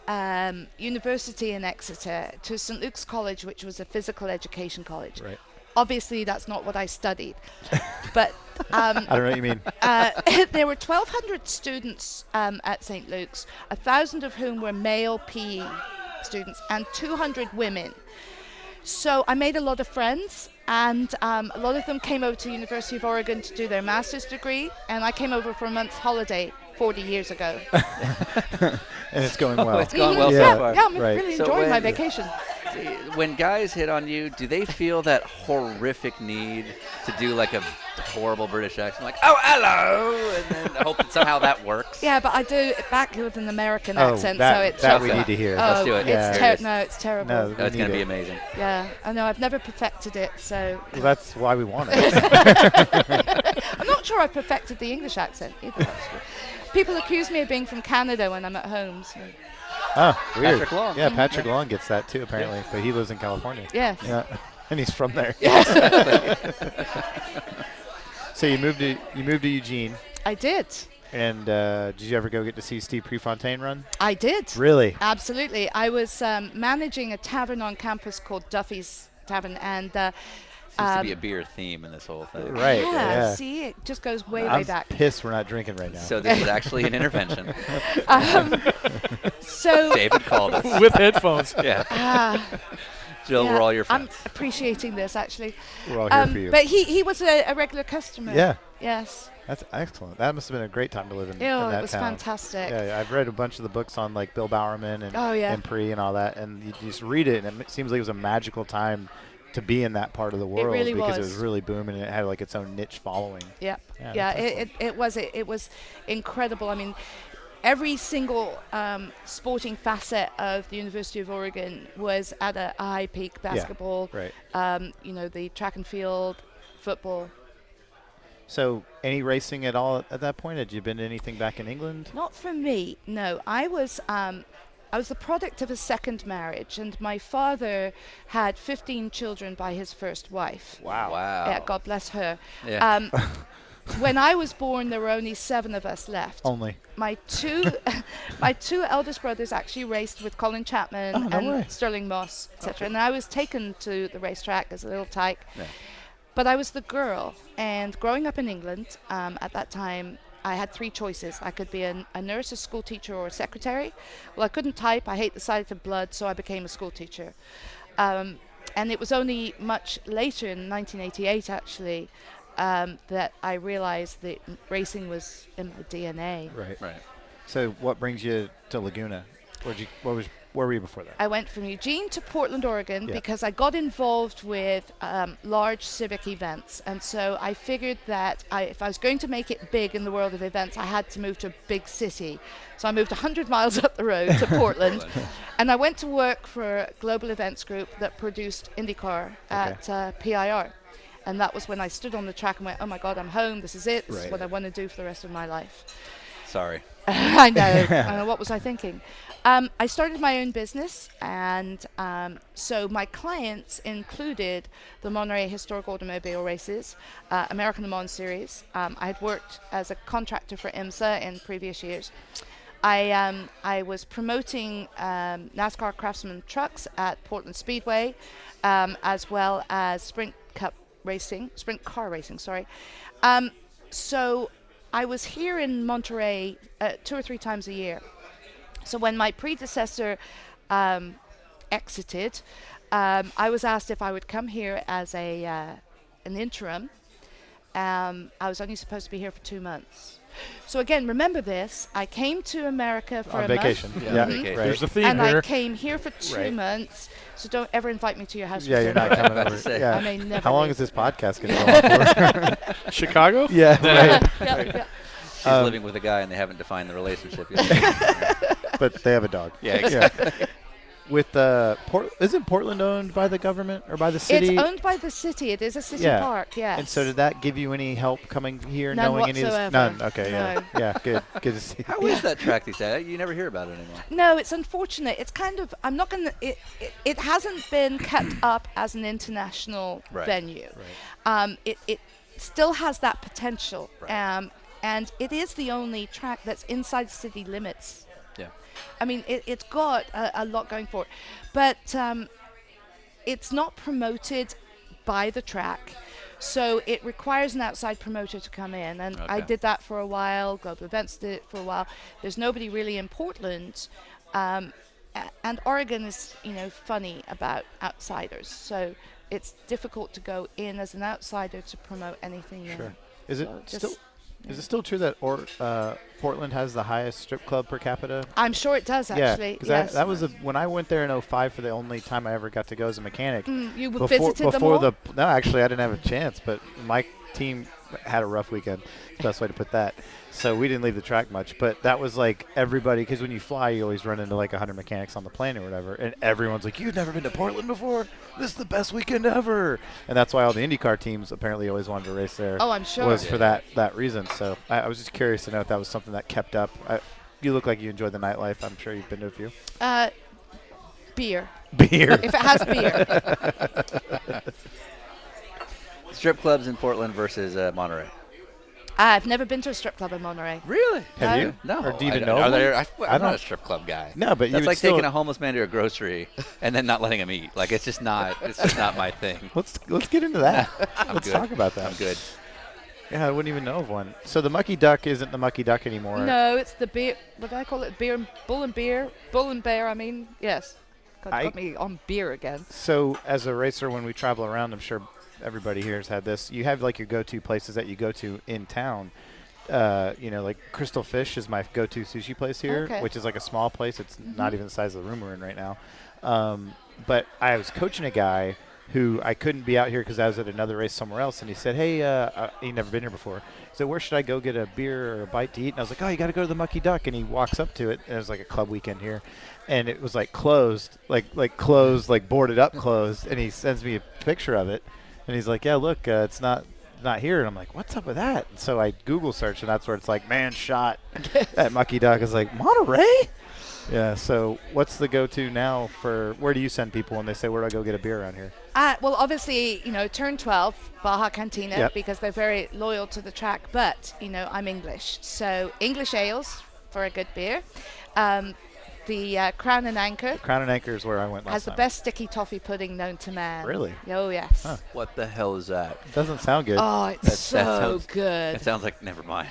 university in Exeter, to St. Luke's College, which was a physical education college. Right. Obviously, that's not what I studied. But I don't know what you mean. there were 1,200 students at St. Luke's, 1,000 of whom were male PE students and 200 women. So I made a lot of friends, and a lot of them came over to University of Oregon to do their master's degree, and I came over for a month's holiday 40 years ago. And it's going well. It's going well Yeah. so far. Yeah, I'm Right. really So enjoying my when- vacation. When guys hit on you, do they feel that horrific need to do like a horrible British accent, like "oh hello," and then I hope that somehow that works? Yeah, but I do it back with an American Oh, accent, that, so it's that just, we need to hear. Let's do it. Yeah. it's terrible. No, No, it's we going to need be it. amazing. Yeah, I know. I've never perfected it, so Well, that's why we want it. I'm not sure I've perfected the English accent either. Actually. People accuse me of being from Canada when I'm at home. So. Oh, weird. Patrick Long. Yeah, Patrick Long gets that too, apparently. But he lives in California. Yes. Yeah. And he's from there. So you moved to Eugene, I did. and did you ever go get to see Steve Prefontaine run? I did. Really? Absolutely. I was managing a tavern on campus called Duffy's Tavern, and Seems to be a beer theme in this whole thing. Right. yeah, Yeah. see, it just goes way I'm back. pissed we're not drinking right now. So this is actually an intervention. So David called us. With headphones. Yeah. Jill, yeah, we're all your I'm friends. appreciating this actually. We're all here for you. But he was a regular customer. Yeah. Yes. That's excellent. That must have been a great time to live in Oh, that it was town. fantastic. Yeah, I've read a bunch of the books on like Bill Bowerman and Oh, yeah. and Pre and all that, and you just read it, and it seems like it was a magical time to be in that part of the world really because it was. was really booming and it had like its own niche following. Yeah. Yeah, Yeah. that's It was incredible. I mean, every single sporting facet of the University of Oregon was at a high peak. Basketball. Right. The track and field, football. So, any racing at all at that point? Had you been to anything back in England? Not for me. No, I was the product of a second marriage, and my father had 15 children by his first wife. Wow. Wow. Yeah, God bless her. Yeah. When I was born, there were only 7 of us left. Only. My two eldest brothers actually raced with Colin Chapman Oh, no and way. Sterling Moss, etc. And I was taken to the racetrack as a little tyke. Yeah. But I was the girl. And growing up in England, at that time, I had 3 choices. I could be a nurse, a school teacher, or a secretary. Well, I couldn't type. I hate the sight of blood, so I became a school teacher. And it was only much later, in 1988 actually, that I realized that racing was in my DNA. Right. Right. So, what brings you to Laguna? Where were you before that? I went from Eugene to Portland, Oregon, Yeah. because I got involved with large civic events. And so I figured that if I was going to make it big in the world of events, I had to move to a big city. So I moved 100 miles up the road to Portland. And I went to work for a global events group that produced IndyCar at PIR. And that was when I stood on the track and went, oh my God, I'm home. This is it. This is Right. what I want to do for the rest of my life. Sorry. I know. What was I thinking? I started my own business, and so my clients included the Monterey Historic Automobile Races, American Le Mans Series. I had worked as a contractor for IMSA in previous years. I was promoting NASCAR Craftsman trucks at Portland Speedway, as well as Sprint Cup sprint car racing, sorry. So I was here in Monterey 2 or 3 times a year. So when my predecessor exited, I was asked if I would come here as an interim. I was only supposed to be here for 2 months. So again, remember this. I came to America for On a vacation. month. Yeah, vacation. right. There's a theme And here. I came here for 2 Right. months. So don't ever invite me to your house. Yeah, for you're 2 not months. coming About over. to say. Yeah. I may never How long leave. is this podcast going to go on for? Chicago? Yeah, right. Yeah. She's living with a guy and they haven't defined the relationship yet. But they have a dog. Yeah, exactly. With isn't Portland owned by the government or by the city? It's owned by the city. It is a city Yeah. park, yes. And so did that give you any help coming here, None knowing any of this? whatsoever. None. Okay. Yeah. No. Yeah. Good. Good to see. How is that track these days? You never hear about it anymore. No, it's unfortunate. It's kind of, I'm not going to, it hasn't been kept up as an international Right. venue. It still has that potential. Right. And it is the only track that's inside city limits. Yeah. I mean, it's got a lot going for it. But it's not promoted by the track. So it requires an outside promoter to come in. And I Okay. did that for a while. Global Events did it for a while. There's nobody really in Portland. And Oregon is, funny about outsiders. So it's difficult to go in as an outsider to promote anything there. Sure. Is it So still? just- Is it still true that Portland has the highest strip club per capita? I'm sure it does, actually. Yeah, Yes. that was when I went there in 05 for the only time I ever got to go as a mechanic. You Before, visited them all? no, actually, I didn't have a chance, but my team had a rough weekend. Best way to put that. So we didn't leave the track much, but that was like everybody, because when you fly, you always run into like 100 mechanics on the plane or whatever, and everyone's like, "You've never been to Portland before? This is the best weekend ever!" And that's why all the IndyCar teams apparently always wanted to race there. Oh, I'm sure. Was for that reason. So I was just curious to know if that was something that kept up. You look like you enjoy the nightlife. I'm sure you've been to a few. Beer. Beer. If it has beer. Strip clubs in Portland versus Monterey. I've never been to a strip club in Monterey. Really? Have you? No. Or do you even I- know? Are of one? there, I I'm not don't- a strip club guy. No, but you that's would like still- taking a homeless man to a grocery and then not letting him eat. Like it's just not my thing. Let's get into that. Let's good. talk about that. I'm good. Yeah, I wouldn't even know of one. So the Mucky Duck isn't the Mucky Duck anymore. No, it's the beer. What do I call it? Bull and bear. I mean, yes. Got me on beer again. So as a racer, when we travel around, I'm sure everybody here has had this. You have like your go-to places that you go to in town. Like Crystal Fish is my go-to sushi place here, Okay. which is like a small place. It's not even the size of the room we're in right now. But I was coaching a guy who I couldn't be out here because I was at another race somewhere else, and he said, "Hey, he'd never been here before. So where should I go get a beer or a bite to eat?" And I was like, "Oh, you got to go to the Mucky Duck." And he walks up to it, and it was like a club weekend here, and it was like closed, like closed, like boarded up, closed. And he sends me a picture of it, and he's like, "Yeah, look, it's not here." And I'm like, "What's up with that?" And so I Google search, and that's where it's like, "Man shot at Mucky Duck." I was like, Monterey? Yeah. So what's the go-to now for? Where do you send people when they say, "Where do I go get a beer around here?" Well, obviously, Turn 12, Baja Cantina, Yep. because they're very loyal to the track. But, I'm English. So English ales for a good beer. The Crown and Anchor Crown and Anchor is where I went last has the time. best sticky toffee pudding known to man. Really? Oh, yes. Huh. What the hell is that? Doesn't sound good. Oh, it's That so sounds- good. It sounds like never mind.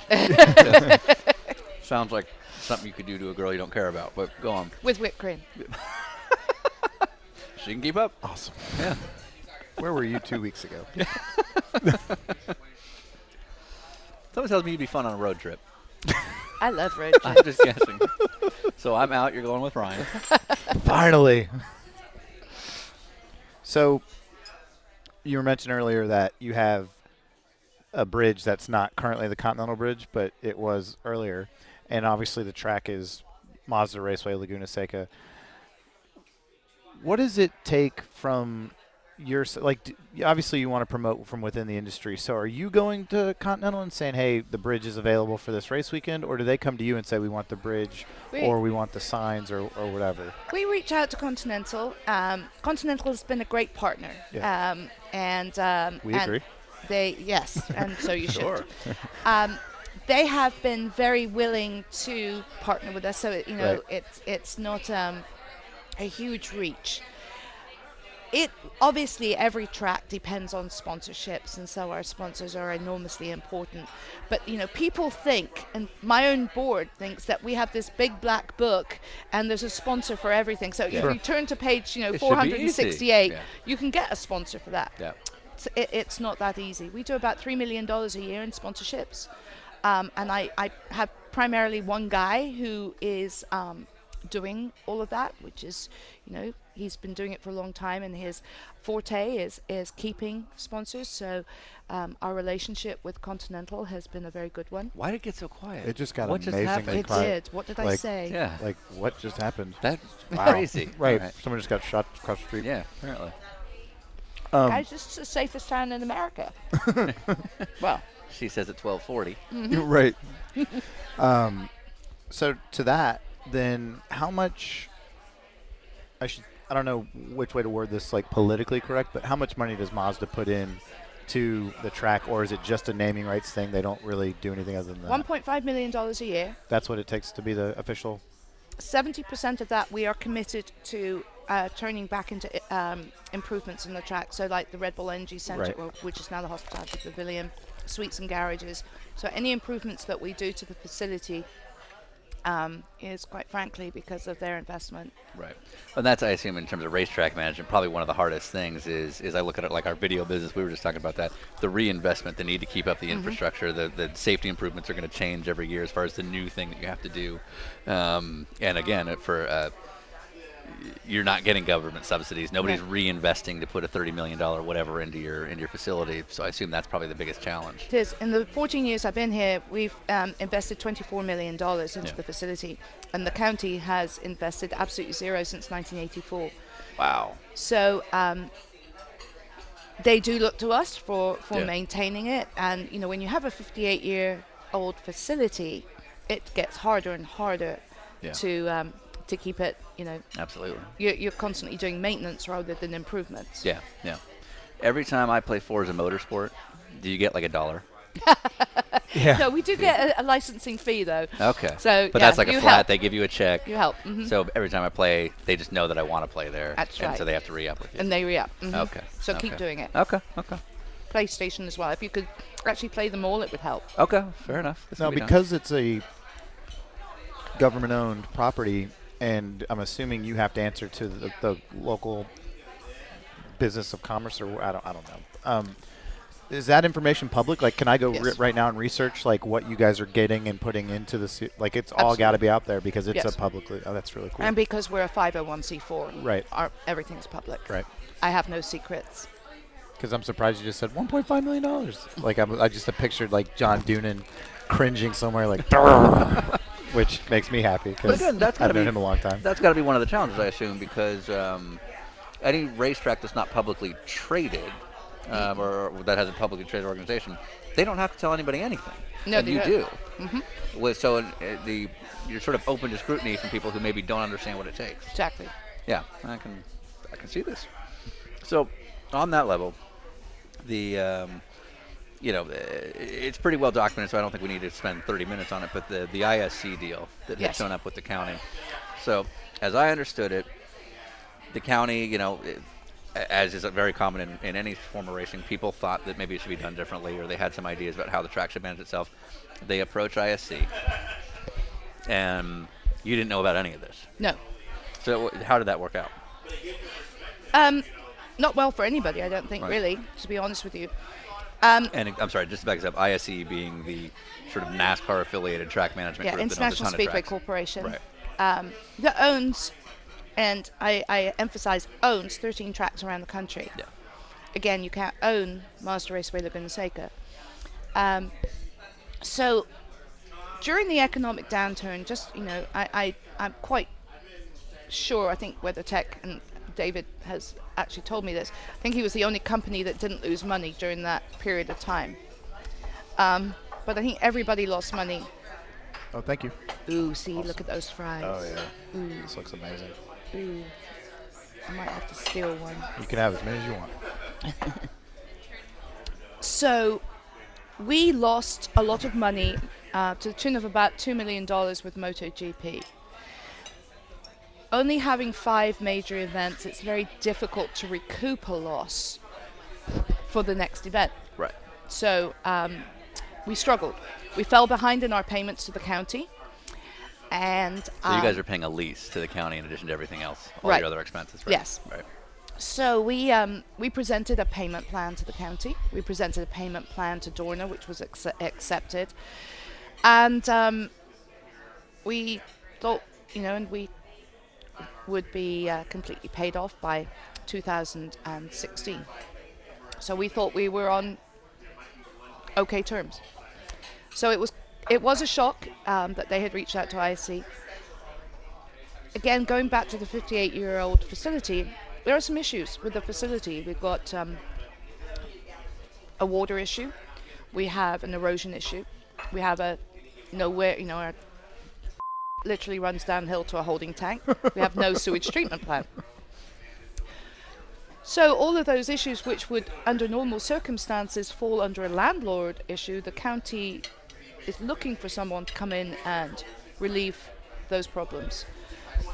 Sounds like something you could do to a girl you don't care about. But go on. With whipped cream. She can keep up. Awesome. Yeah. Where were you 2 weeks ago? Someone tells me you'd be fun on a road trip. I love road I'm trips. just guessing. So I'm out. You're going with Ryan. Finally. So you were mentioning earlier that you have a bridge that's not currently the Continental Bridge, but it was earlier. And obviously the track is Mazda Raceway Laguna Seca. What does it take from your obviously you want to promote from within the industry. So are you going to Continental and saying, "Hey, the bridge is available for this race weekend," or do they come to you and say, "We want the bridge," or "We want the signs," or whatever? We reach out to Continental. Continental has been a great partner. Yeah. We agree. And so you Sure. should. They have been very willing to partner with us, so Right. it's not a huge reach. It obviously every track depends on sponsorships, and so our sponsors are enormously important. But people think, and my own board thinks, that we have this big black book and there's a sponsor for everything. So if you turn to page should be 468, easy. Yeah. you can get a sponsor for that. Yeah. It's not that easy. We do about $3 million a year in sponsorships, and I have primarily one guy who is doing all of that, which is, he's been doing it for a long time, and his forte is keeping sponsors. So our relationship with Continental has been a very good one. Why did it get so quiet? It just got What just amazingly happened? It quiet. did. What did I Like- say? Yeah. Like, what just happened? That's Wow. crazy. Right. All Someone just got shot across the street. Yeah, apparently. Guys, this is the safest town in America. Well, She says at 12:40. Right. So to that, then how much? I don't know which way to word this, like politically correct, but how much money does Mazda put in to the track, or is it just a naming rights thing? They don't really do anything other than that. $1.5 million a year. That's what it takes to be the official. 70% of that we are committed to turning back into improvements in the track. So like the Red Bull Energy Center, Right. which is now the Hospitality Pavilion, suites and garages. So any improvements that we do to the facility is, quite frankly, because of their investment. Right. And that's, I assume, in terms of racetrack management, probably one of the hardest things is I look at it like our video business. We were just talking about that. The reinvestment, the need to keep up the infrastructure, the safety improvements are going to change every year as far as the new thing that you have to do. And again, you're not getting government subsidies. Nobody's reinvesting to put a $30 million whatever into your facility. So I assume that's probably the biggest challenge. It is. In the 14 years I've been here, we've invested $24 million into the facility, and the county has invested absolutely zero since 1984. Wow. So they do look to us for Yeah. maintaining it, and when you have a 58-year-old facility, it gets harder and harder Yeah. to keep it. Absolutely. You're constantly doing maintenance rather than improvements. Yeah, yeah. Every time I play Forza Motorsport, do you get like $1? Yeah. No, we do get a licensing fee though. Okay. So, but yeah, that's like a you flat. help. They give you a check. You help. Mhm. So every time I play, they just know that I want to play there. That's and right. so they have to re-up with you. And they re-up. Mhm. Okay. So okay. keep doing it. Okay. Okay. PlayStation as well. If you could actually play them all, it would help. Okay. Fair enough. This Now, can be done. because it's a government-owned property, and I'm assuming you have to answer to the local business of commerce, or I don't know. Is that information public? Like, can I go Yes. right now and research like what you guys are getting and putting into the like? It's all got to be out there because it's Yes. a publicly. Oh, that's really cool. And because we're a 501c4, Right. Everything's public. Right. I have no secrets. Because I'm surprised you just said $1.5 million. Like I just pictured like John Doonan cringing somewhere like, which makes me happy But because again, that's I've gotta known be him a long time. That's got to be one of the challenges, I assume, because any racetrack that's not publicly traded or that has a publicly traded organization, they don't have to tell anybody anything. No, and they you don't. do. Mm-hmm. So you're sort of open to scrutiny from people who maybe don't understand what it takes. Exactly. Yeah, I can see this. So on that level, it's pretty well documented, so I don't think we need to spend 30 minutes on it, but the ISC deal that had Yes. shown up with the county. So as I understood it, the county, as is very common in any form of racing, people thought that maybe it should be done differently, or they had some ideas about how the track should manage itself. They approach ISC, and you didn't know about any of this. No. So how did that work out? Not well for anybody, I don't think, Right. really, to be honest with you. And I'm sorry, just to back this up, ISC being the sort of NASCAR-affiliated track management Yeah, group that owns a International ton of Speedway tracks. Corporation. Right. That owns, and I emphasize owns, 13 tracks around the country. Yeah. Again, you can't own Mazda Raceway Laguna Seca. So during the economic downturn, I'm quite sure, I think WeatherTech, and David has actually told me this, I think he was the only company that didn't lose money during that period of time. But I think everybody lost money. Oh, thank you. Ooh, see, look at those fries. Oh yeah. Ooh, This looks amazing. ooh. I might have to steal one. You can have as many as you want. So we lost a lot of money to the tune of about $2 million with MotoGP. only having 5 major events, it's very difficult to recoup a loss for the next event. Right. So we struggled. We fell behind in our payments to the county. And So you guys are paying a lease to the county in addition to everything else, all Right. your other expenses, right? Yes. Right. So we presented a payment plan to the county. We presented a payment plan to Dorna, which was accepted. And we thought, and we would be completely paid off by 2016. So we thought we were on okay terms. So it was a shock that they had reached out to ISC. Again, going back to the 58-year-old facility, there are some issues with the facility. We've got a water issue. We have an erosion issue. We have our literally runs downhill to a holding tank. We have no sewage treatment plant. So all of those issues, which would, under normal circumstances, fall under a landlord issue, the county is looking for someone to come in and relieve those problems.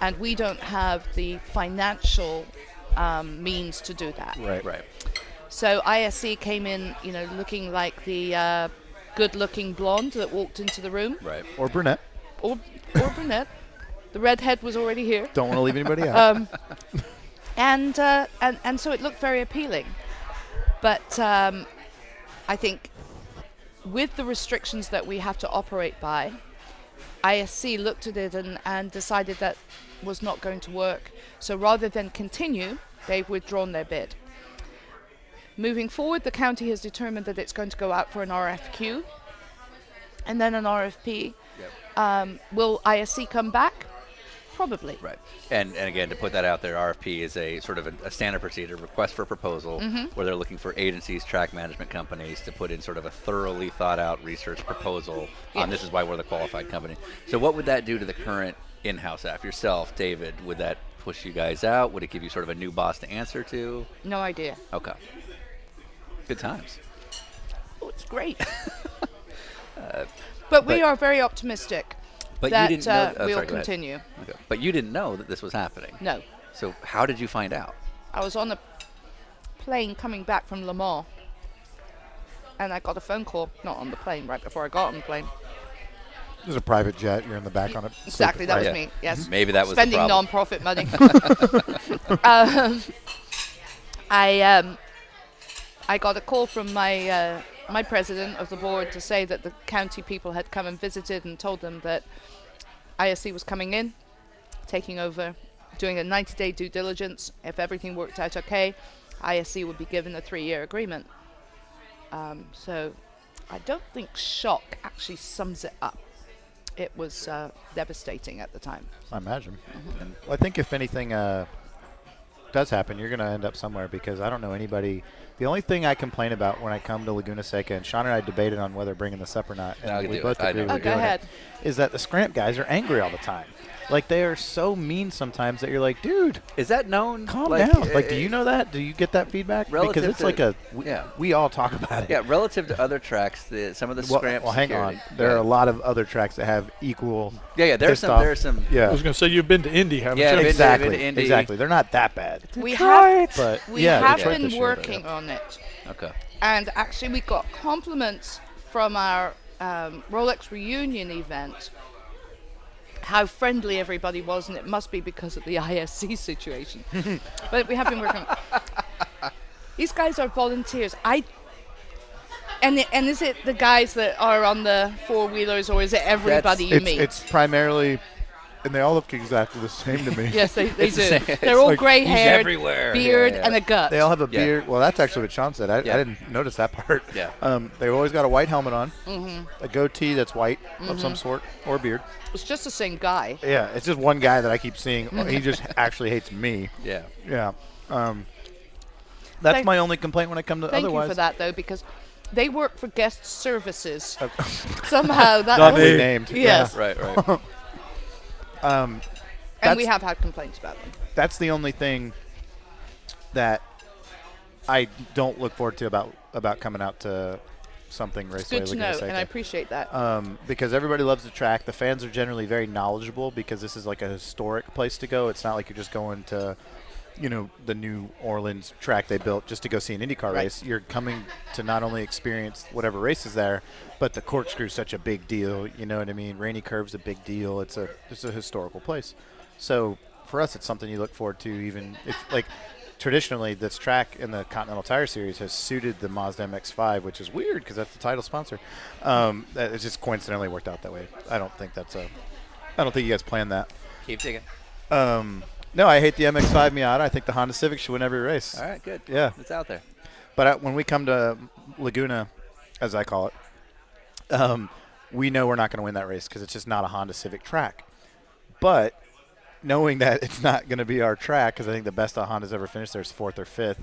And we don't have the financial means to do that. Right. So ISC came in, looking like the good-looking blonde that walked into the room. Right. Or brunette. Or brunette. The redhead was already here. Don't want to leave anybody out. And so it looked very appealing. But I think with the restrictions that we have to operate by, ISC looked at it and decided that was not going to work. So rather than continue, they've withdrawn their bid. Moving forward, the county has determined that it's going to go out for an RFQ and then an RFP. Yep. Will ISC come back? Probably. Right. And again, to put that out there, RFP is a sort of a standard procedure, request for proposal, where they're looking for agencies, track management companies to put in sort of a thoroughly thought out research proposal on this is why we're the qualified company. So what would that do to the current in-house app? Yourself, David, would that push you guys out? Would it give you sort of a new boss to answer to? No idea. Okay. Good times. Oh, it's great. But we are very optimistic that you didn't know, we'll sorry, go ahead. continue. Okay. But you didn't know that this was happening. No. So how did you find out? I was on a plane coming back from Le Mans, and I got a phone call, not on the plane, right before I got on the plane. There's a private jet. You're in the back on it. Exactly, that was Yeah. me, yes. Maybe that was Spending the problem. non-profit money. I got a call from my president of the board to say that the county people had come and visited and told them that ISC was coming in, taking over, doing a 90-day due diligence. If everything worked out okay, ISC would be given a 3-year agreement. So I don't think shock actually sums it up. It was devastating at the time. I imagine. Well, I think if anything does happen, you're going to end up somewhere because I don't know anybody. The only thing I complain about when I come to Laguna Seca, and Sean and I debated on whether bringing this up or not, No, and you we do both it. I agree know. with Oh, go doing ahead. it, is that the Scramp guys are angry all the time. Like, they are so mean sometimes that you're like, dude, Is that known? calm Like, down. Like, do you know that? Do you get that feedback? Because Relative it's to- like yeah. we all talk about it. Yeah, relative to other tracks, some of the Scramp Well, hang security. on. There are a lot of other tracks that have equal. Yeah, there's pissed off- some. Yeah. I was going to say you've been to Indy, haven't Yeah, you? been to Exactly. Indy. Exactly. They're not that bad. We have But we yeah, have Detroit been this year, but working on it. Okay. And actually, we got compliments from our Rolex reunion event, how friendly everybody was, and it must be because of the ISC situation. But we have been working. These guys are volunteers. And is it the guys that are on the four-wheelers, or is it everybody you meet? It's primarily, and they all look exactly the same to me. Yes, they It's the do. same. They're all like, gray-haired, everywhere. beard, Yeah, yeah. and a gut. They all have a Yeah. beard. Well, that's actually what Sean said. I Yeah. didn't notice that part. Yeah. They've always got a white helmet on, a goatee that's white of some sort, or a beard. It's just the same guy. Yeah, it's just one guy that I keep seeing. He just actually hates me. Yeah. Yeah. That's Thank- my only complaint when I come to Thank otherwise. you for that, though, because they work for guest services. Somehow that Not was, me named. Yes, Right. Right. and we That's- have had complaints about them. That's the only thing that I don't look forward to about coming out to something It's Raceway good to Laguna know, Seca. and I appreciate that. Because everybody loves the track. The fans are generally very knowledgeable because this is like a historic place to go. It's not like you're just going to, the New Orleans track they built just to go see an IndyCar Right. race. You're coming to not only experience whatever race is there, but the corkscrew's such a big deal. You know what I mean? Rainy Curve's a big deal. It's a historical place. So for us, it's something you look forward to, even if traditionally this track in the Continental Tire Series has suited the Mazda MX-5, which is weird because that's the title sponsor. It just coincidentally worked out that way. I don't think you guys planned that. Keep digging. No, I hate the MX-5 Miata. I think the Honda Civic should win every race. All right, good. Yeah. It's out there. But when we come to Laguna, as I call it, we know we're not going to win that race because it's just not a Honda Civic track. But knowing that it's not going to be our track, because I think the best a Honda's ever finished there is 4th or 5th,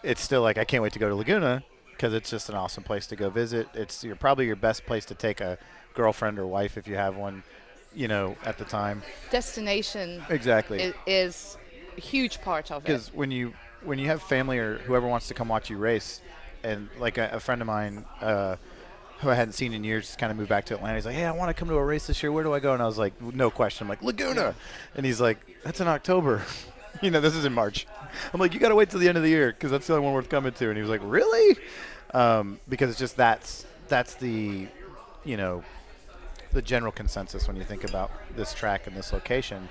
it's still like I can't wait to go to Laguna because it's just an awesome place to go visit. It's probably your best place to take a girlfriend or wife if you have one, at the time. Destination Exactly. is a huge part of it. Because when you have family or whoever wants to come watch you race, and like a friend of mine who I hadn't seen in years just kind of moved back to Atlanta. He's like, hey, I want to come to a race this year. Where do I go? And I was like, no question. I'm like, Laguna. And he's like, that's in October. This is in March. I'm like, you got to wait till the end of the year because that's the only one worth coming to. And he was like, really? Because it's just that's the, the general consensus when you think about this track and this location.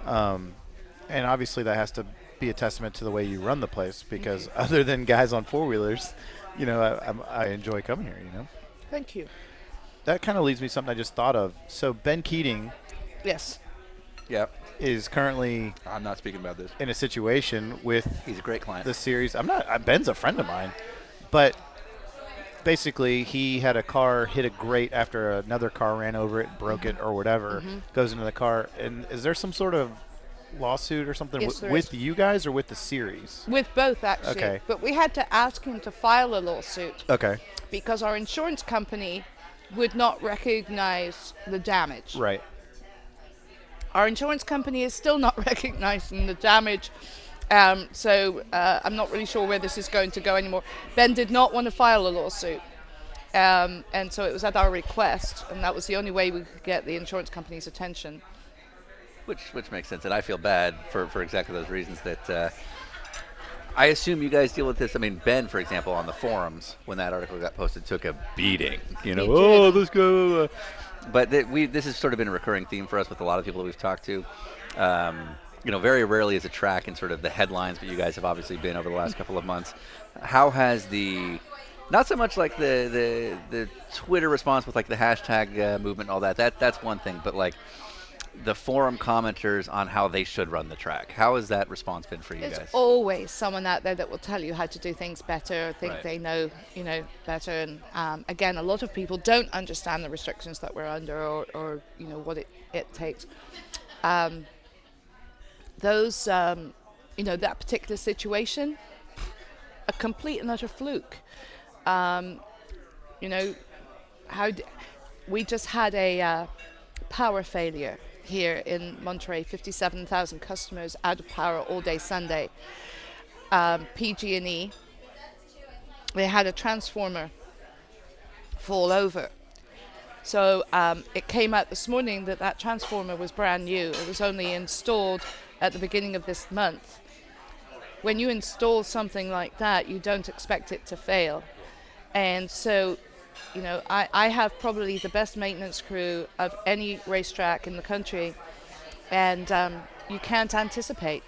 And obviously that has to be a testament to the way you run the place because other than guys on four-wheelers, I enjoy coming here, Thank you. That kind of leads me to something I just thought of. So Ben Keating Yes. Yep. is currently I'm not speaking about this. in a situation with He's a great client. the series. Ben's a friend of mine, but basically he had a car hit a grate after another car ran over it, broke it or whatever, goes into the car. And is there some sort of lawsuit or something Yes, there with is. you guys or with the series? With both, actually. Okay. But we had to ask him to file a lawsuit Okay. because our insurance company would not recognize the damage. Right. Our insurance company is still not recognizing the damage. So I'm not really sure where this is going to go anymore. Ben did not want to file a lawsuit. And so it was at our request, and that was the only way we could get the insurance company's attention. Which makes sense, and I feel bad for exactly those reasons that I assume you guys deal with this. I mean, Ben, for example, on the forums, when that article got posted, took a beating. did. This guy. But this has sort of been a recurring theme for us with a lot of people that we've talked to. Very rarely is a track in sort of the headlines, but you guys have obviously been over the last couple of months. How has not so much like the Twitter response with like the hashtag movement and all that's one thing, but like the forum commenters on how they should run the track. How has that response been for you There's guys? always someone out there that will tell you how to do things better, think Right. they know, better. And again, a lot of people don't understand the restrictions that we're under or what it takes. That particular situation, a complete and utter fluke. We just had a power failure here in Monterey, 57,000 customers out of power all day Sunday. PG&E, they had a transformer fall over. So it came out this morning that transformer was brand new. It was only installed at the beginning of this month. When you install something like that, you don't expect it to fail. And so, I have probably the best maintenance crew of any racetrack in the country, and you can't anticipate,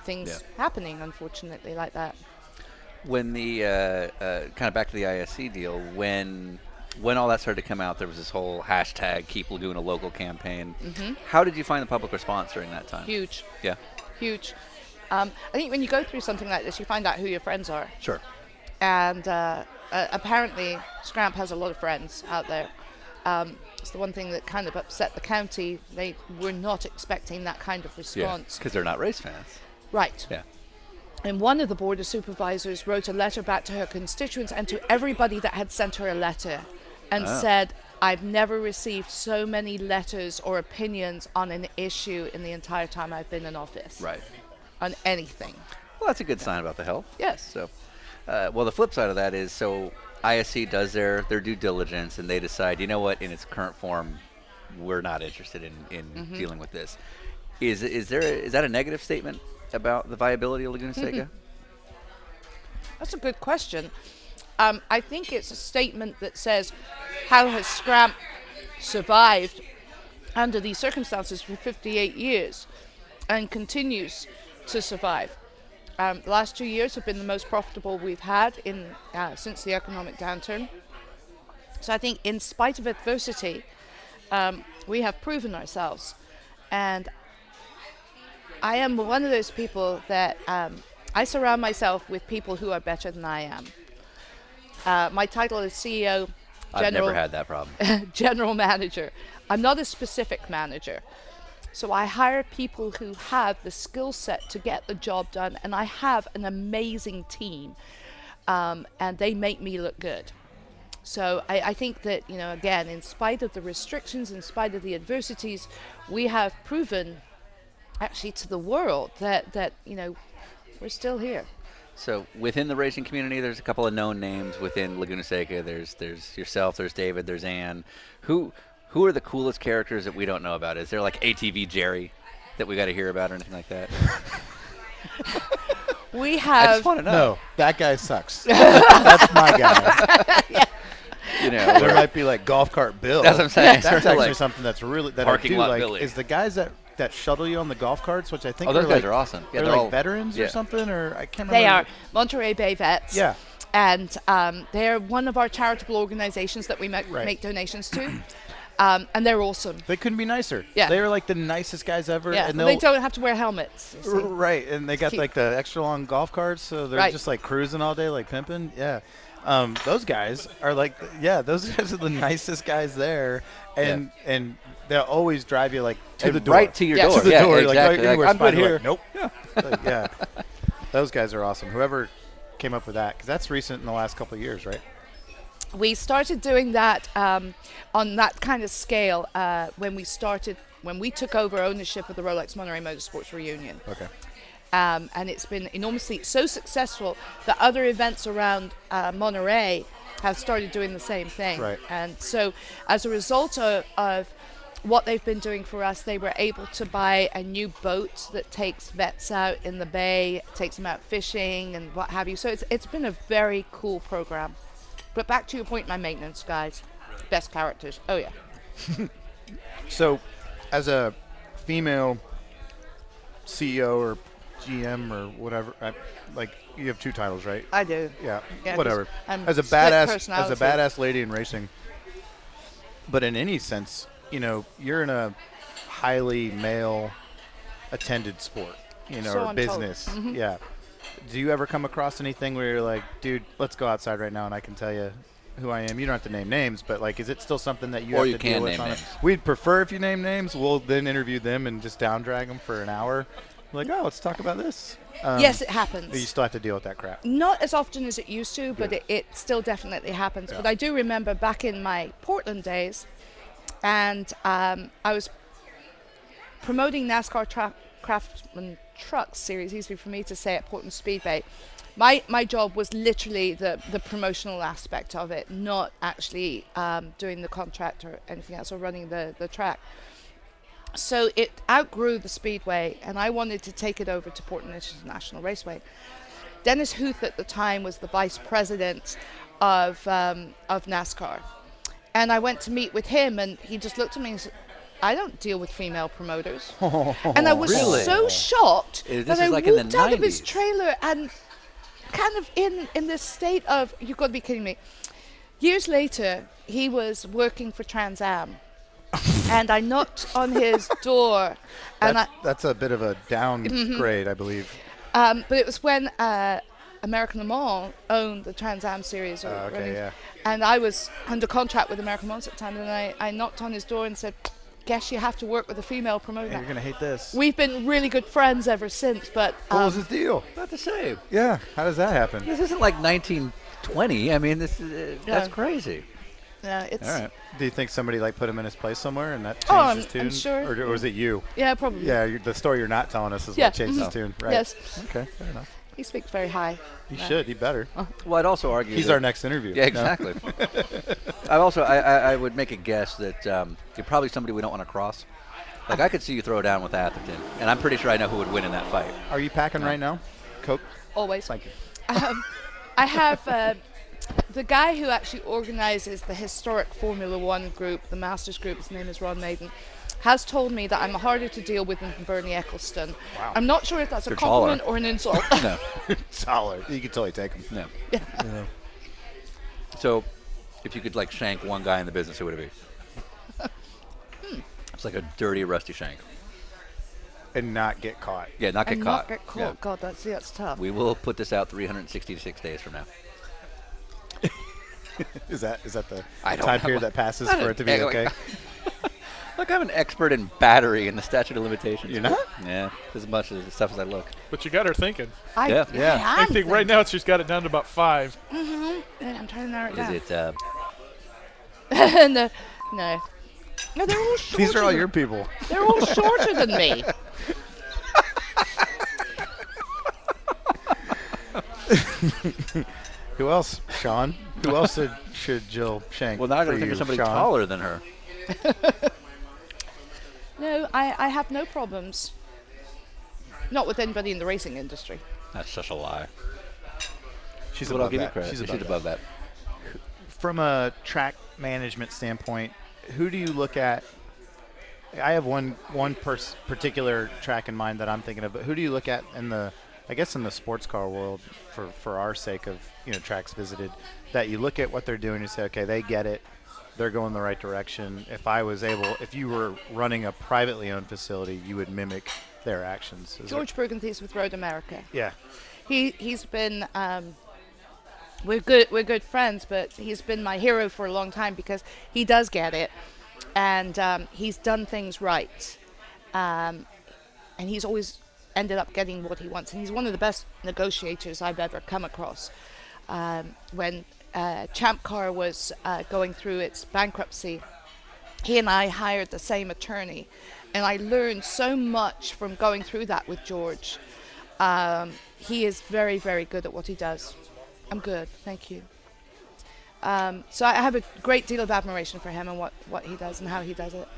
things happening, unfortunately, like that. When the kind of back to the ISC deal, when all that started to come out, there was this whole hashtag Keep Laguna Local campaign. Mm-hmm. How did you find the public response during that time? Huge. Yeah. Huge. I think when you go through something like this, you find out who your friends are. Sure. And apparently, Scramp has a lot of friends out there. It's the one thing that kind of upset the county. They were not expecting that kind of response. Because they're not race fans. Right. Yeah. And one of the Board of Supervisors wrote a letter back to her constituents and to everybody that had sent her a letter and said, I've never received so many letters or opinions on an issue in the entire time I've been in office. Right. On anything. Well, that's a good sign about the health. Yes. So, Well, the flip side of that is, so ISC does their due diligence, and they decide, you know what, in its current form, we're not interested in dealing with this. Is that a negative statement about the viability of Laguna Seca? That's a good question. I think it's a statement that says, how has Scramp survived under these circumstances for 58 years and continues to survive? The last 2 years have been the most profitable we've had since the economic downturn. So I think in spite of adversity, we have proven ourselves. And I am one of those people that I surround myself with people who are better than I am. My title is CEO, I've never had that problem. General Manager. I'm not a specific manager. So I hire people who have the skill set to get the job done, and I have an amazing team, and they make me look good. So I think that, again, in spite of the restrictions, in spite of the adversities, we have proven actually to the world that we're still here. So within the racing community, there's a couple of known names within Laguna Seca. There's yourself, there's David, there's Ann. Who are the coolest characters that we don't know about? Is there like ATV Jerry that we got to hear about or anything like that? We I have. just want to know. No, that guy sucks. That's my guy. There might be like golf cart Bill. That's what I'm saying. That's Sort of actually like something that's really that I parking do lot like. Billy. Is the guys that shuttle you on the golf carts, which I think Oh, those guys like, are awesome. Yeah, they're they're like all veterans yeah. or something, or I can't remember. They are Monterey Bay Vets. Yeah. And they're one of our charitable organizations that we make donations to. And they're awesome. They couldn't be nicer. Yeah. They were like the nicest guys ever. Yeah, and they don't have to wear helmets. you see. Right, and they got Cute. like the extra long golf carts, so they're Right. just like cruising all day, like pimping. Yeah, those guys are like, those guys are the nicest guys there, and they'll always drive you like to And the door, right to your Yeah. door. to the Yeah, door, exactly. like anywhere I'm good fine. They're here. like, nope. Yeah, those guys are awesome. Whoever came up with that, because that's recent in the last couple of years, right? We started doing that on that kind of scale when we took over ownership of the Rolex Monterey Motorsports Reunion. Okay. And it's been enormously so successful that other events around Monterey have started doing the same thing. Right. And so as a result of what they've been doing for us, they were able to buy a new boat that takes vets out in the bay, takes them out fishing and what have you. So it's been a very cool program. But back to your point, my maintenance guys, best characters. Oh yeah. So, as a female CEO or GM or whatever, you have two titles, right? I do. Yeah, Yeah, 'cause whatever. I'm As a split badass personality. lady in racing, but in any sense, you're in a highly male attended sport, So or I'm told. business. Mhm. Yeah. Do you ever come across anything where you're like, dude, let's go outside right now and I can tell you who I am? You don't have to name names, but like, is it still something that you Or have you to can deal with name on names. it? We'd prefer if you name names. We'll then interview them and just down drag them for an hour. Like, oh, let's talk about this. Yes, it happens. You still have to deal with that crap. Not as often as it used to, but Good. it still definitely happens. Yeah. But I do remember back in my Portland days, and I was promoting NASCAR Craftsman Trucks series, easy for me to say, at Portland Speedway. My job was literally the promotional aspect of it, not actually doing the contract or anything else or running the track. So it outgrew the Speedway, and I wanted to take it over to Portland International Raceway. Dennis Huth at the time was the vice president of NASCAR. And I went to meet with him, and he just looked at me and said, I don't deal with female promoters. And I was Really? so shocked This that is I like in the walked out of his 90s. trailer and kind of in this state of, you've got to be kidding me. Years later, he was working for Trans Am. And I knocked on his door. And That's a bit of a downgrade, I believe. but it was when American Le Mans owned the Trans Am series. Okay, running. yeah. And I was under contract with American Le Mans at the time, and I knocked on his door and said, guess you have to work with a female promoter. Hey, you're going to hate this. We've been really good friends ever since, but What was his deal? About the same. Yeah. How does that happen? This isn't like 1920. I mean, this is that's Yeah. crazy. it's All right. Do you think somebody put him in his place somewhere and that changed Oh, his tune? I'm sure. Or was it you? yeah, probably. Yeah, the story you're not telling us is Yeah, what changed his mhm. tune, right? Yes. Okay, fair enough. He speaks very high. He should. He better. Well, I'd also argue He's that- our next interview. Yeah, No? exactly. I would make a guess that you're probably somebody we don't want to cross. Like, I could see you throw down with Atherton, and I'm pretty sure I know who would win in that fight. Are you packing right now? Coke? Always. Thank you. I have the guy who actually organizes the historic Formula One group, the Masters group, his name is Ron Maiden, has told me that I'm harder to deal with than Bernie Eccleston. Wow. I'm not sure if that's They're a compliment taller. or an insult. No, Solid. You can totally take him. no. Yeah. So, if you could, like, shank one guy in the business, who would it be? It's like a dirty, rusty shank. And not get caught. Yeah, not get and caught. not get caught. Yeah. God, that's tough. We will put this out 366 days from now. Is that the I don't time know. period that passes Not for an it to be egg, okay? Look, I'm an expert in battery and the statute of limitations. You're not? Yeah, as much as the stuff as I look. But you got her thinking. Yeah. Yeah. I think right now she's got it down to about 5. I'm trying to narrow it Is down. it? No. No, they're all shorter. These are all than- your people. They're all shorter than me. Who else, Sean? Who else should Jill shank? Well, now I for got to think you, of somebody Sean? taller than her. No, I have no problems. Not with anybody in the racing industry. That's such a lie. She's But I'll above give you that. credit. She's She's above, above that. From a track management standpoint, who do you look at? I have one particular track in mind that I'm thinking of, but who do you look at in the sports car world for our sake of tracks visited, that you look at what they're doing and say, okay, they get it, they're going the right direction. If you were running a privately owned facility, you would mimic their actions. George Burgundy's with Road America. Yeah. He's been we're good friends, but he's been my hero for a long time because he does get it, and he's done things right, and he's always ended up getting what he wants, and he's one of the best negotiators I've ever come across. When Champ Car was going through its bankruptcy, he and I hired the same attorney, and I learned so much from going through that with George. He is very, very good at what he does. I'm good, thank you. So I have a great deal of admiration for him and what he does and how he does it.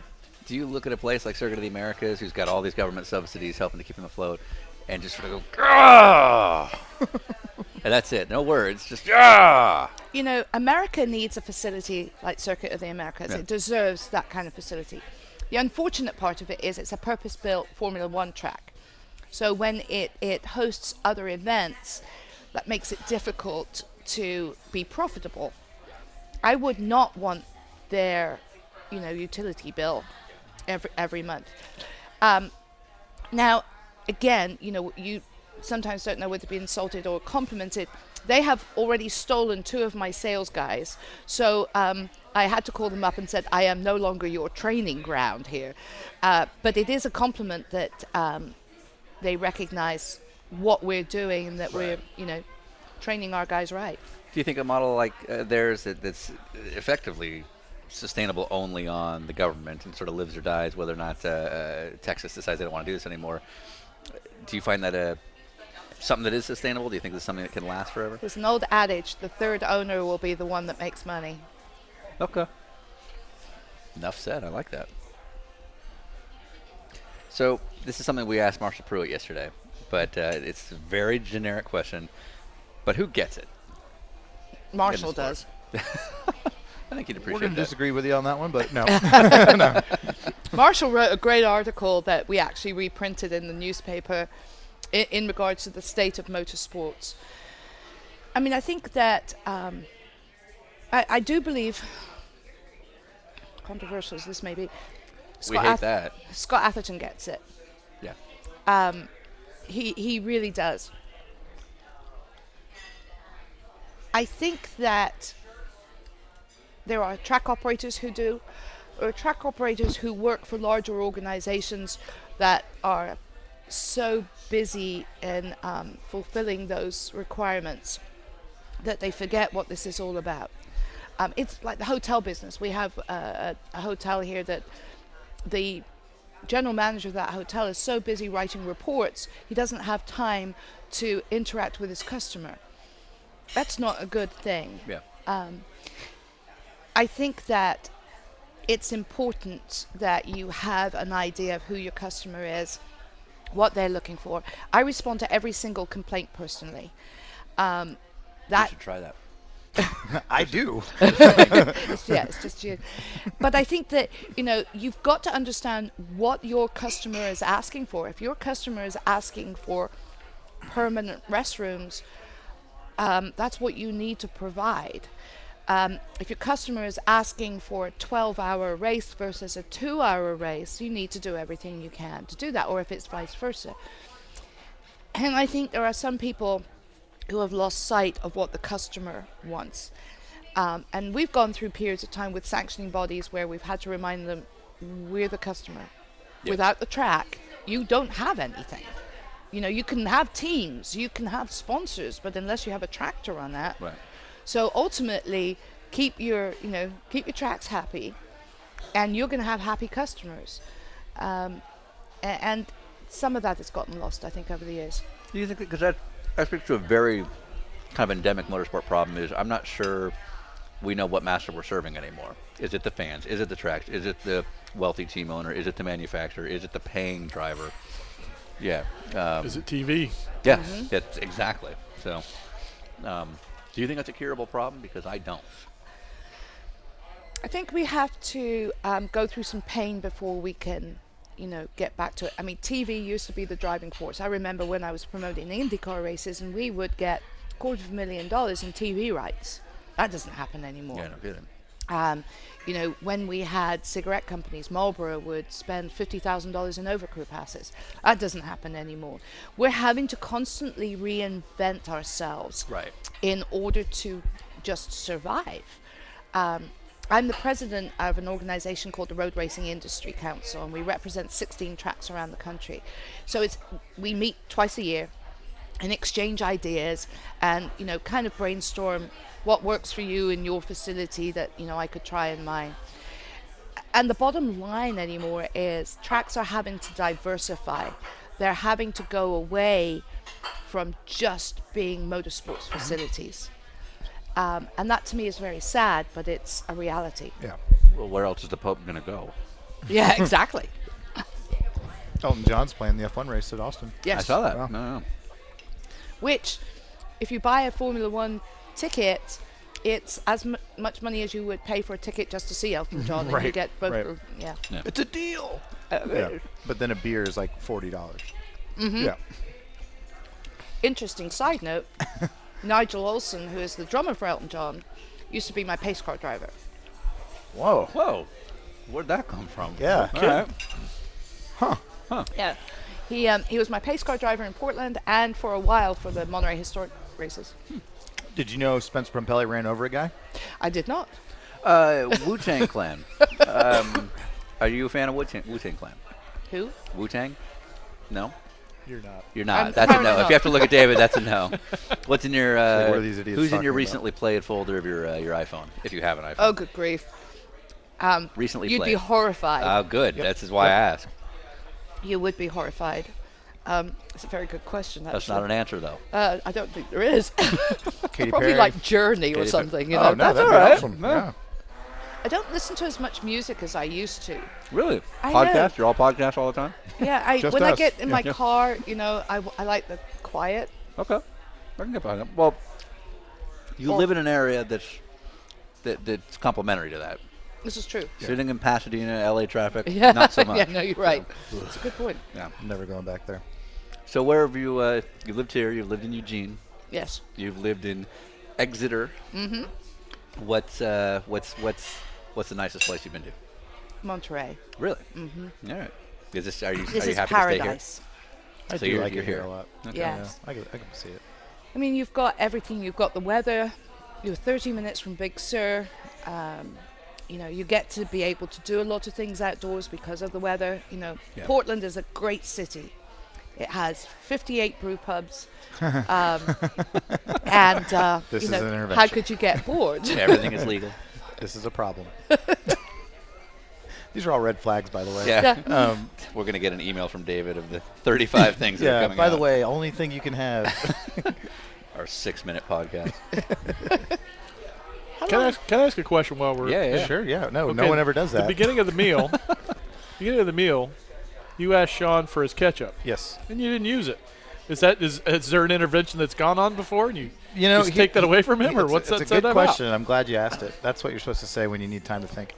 Do you look at a place like Circuit of the Americas, who's got all these government subsidies helping to keep them afloat, and just sort of go, "Grah!" And that's it, no words, just "Ah!" America needs a facility like Circuit of the Americas. Yeah. It deserves that kind of facility. The unfortunate part of it is it's a purpose-built Formula One track. So when it hosts other events, that makes it difficult to be profitable. I would not want their, utility bill every month. Now, again, you sometimes don't know whether to be insulted or complimented. They have already stolen 2 of my sales guys, so I had to call them up and said, I am no longer your training ground here. But it is a compliment that they recognize what we're doing and that we're, training our guys right. Do you think a model like theirs that's effectively sustainable only on the government and sort of lives or dies whether or not Texas decides they don't want to do this anymore, do you find that something that is sustainable? Do you think this is something that can last forever? There's an old adage, the third owner will be the one that makes money. Okay. Enough said. I like that. So this is something we asked Marshall Pruitt yesterday, but it's a very generic question. But who gets it? Marshall In the does. I think you'd We're appreciate going to that. disagree with you on that one, but no. Marshall wrote a great article that we actually reprinted in the newspaper in regards to the state of motorsports. I mean, I think that I do believe, controversial as this may be, We hate that. Scott Atherton gets it. Yeah. He really does. I think that there are track operators who do, or track operators who work for larger organizations that are so busy in fulfilling those requirements that they forget what this is all about. It's like the hotel business. We have a hotel here that the general manager of that hotel is so busy writing reports, he doesn't have time to interact with his customer. That's not a good thing. Yeah. I think that it's important that you have an idea of who your customer is, what they're looking for. I respond to every single complaint personally. You That should try that. I do. it's just you. But I think that, you've got to understand what your customer is asking for. If your customer is asking for permanent restrooms, that's what you need to provide. If your customer is asking for a 12-hour race versus a 2-hour race, you need to do everything you can to do that, or if it's vice versa. And I think there are some people who have lost sight of what the customer wants. And we've gone through periods of time with sanctioning bodies where we've had to remind them, we're the customer. Yep. Without the track, you don't have anything. You can have teams, you can have sponsors, but unless you have a track to run at. Right. So ultimately, keep your tracks happy, and you're going to have happy customers. And some of that has gotten lost, I think, over the years. Do you think, because that speaks to a very kind of endemic motorsport problem, is I'm not sure we know what master we're serving anymore. Is it the fans? Is it the tracks? Is it the wealthy team owner? Is it the manufacturer? Is it the paying driver? Yeah. Is it TV? Yeah, that's exactly. So, do you think that's a curable problem? Because I don't. I think we have to go through some pain before we can, get back to it. I mean, TV used to be the driving force. I remember when I was promoting IndyCar races, and we would get $250,000 in TV rights. That doesn't happen anymore. Yeah, no kidding. When we had cigarette companies, Marlboro would spend $50,000 in overcrew passes. That doesn't happen anymore. We're having to constantly reinvent ourselves Right. in order to just survive. I'm the president of an organization called the Road Racing Industry Council, and we represent 16 tracks around the country. So we meet twice a year and exchange ideas and, kind of brainstorm what works for you in your facility that, I could try in mine. And the bottom line anymore is tracks are having to diversify. They're having to go away from just being motorsports facilities. And that to me is very sad, but it's a reality. Yeah. Well, where else is the Pope going to go? Yeah, exactly. Elton John's playing the F1 race at Austin. Yes. I saw that. Wow. No. Which, if you buy a Formula One ticket, it's as much money as you would pay for a ticket just to see Elton John, and you Right, get both. right. Yeah. It's a deal. Yeah. But then a beer is like $40. Yeah. Interesting side note, Nigel Olsson, who is the drummer for Elton John, used to be my pace car driver. Whoa. Whoa. Where'd that come from? Yeah. All right. Yeah. He was my pace car driver in Portland and for a while for the Monterey historic races. Did you know Spence Pompelli ran over a guy? I did not. Wu-Tang Clan. Are you a fan of Wu-Tang Clan? Who? Wu-Tang? No? You're not. You're not. I'm That's a no. apparently If you have to look at David, that's a no. What's in your Like, what are these idiots who's in your talking about? recently played folder of your iPhone, if you have an iPhone? Oh, good grief. Recently You'd played. be horrified. Oh, good. That's why I asked. You would be horrified. It's a very good question. That's Actually. not an answer, though. I don't think there is. Katy Probably Perry. like Journey or Katy something. You Oh, know. no, That's that'd all be right. awesome. No. Yeah. I don't listen to as much music as I used to. Really? I know. Podcast? You're all podcasts all the time? Yeah, Just when I us. get in my Yeah. car, I like the quiet. Okay. I can get behind that. Well, you live in an area that's complementary to that. This is true. Sitting in Pasadena, LA traffic, Yeah. not so much. Yeah, no, you're right. It's a good point. Yeah. I'm never going back there. So where have you lived here, you've lived in Eugene, Yes. you've lived in Exeter. Mm-hmm. What's the nicest place you've been to? Monterey. Really? Mm-hmm. All right. Are you This happy is to stay here? paradise. I So do you're like it here. here a lot. Okay. Yes. Yeah, I can see it. I mean, you've got everything. You've got the weather. You're 30 minutes from Big Sur. You get to be able to do a lot of things outdoors because of the weather. Yeah. Portland is a great city. It has 58 brew pubs. And, This is an how intervention. could you get bored? Everything is legal. This is a problem. These are all red flags, by the way. Yeah. We're going to get an email from David of the 35 things that are coming by out. the way, only thing you can have. Our 6-minute podcast. Can I ask a question while we're? Yeah. Sure, yeah. No, Okay, no one ever does that. The beginning of the meal. You asked Sean for his ketchup, Yes. and you didn't use it. Is there an intervention that's gone on before, and you know, just take that away from him, or what's that It's a good about? question. I'm glad you asked it. That's what you're supposed to say when you need time to think.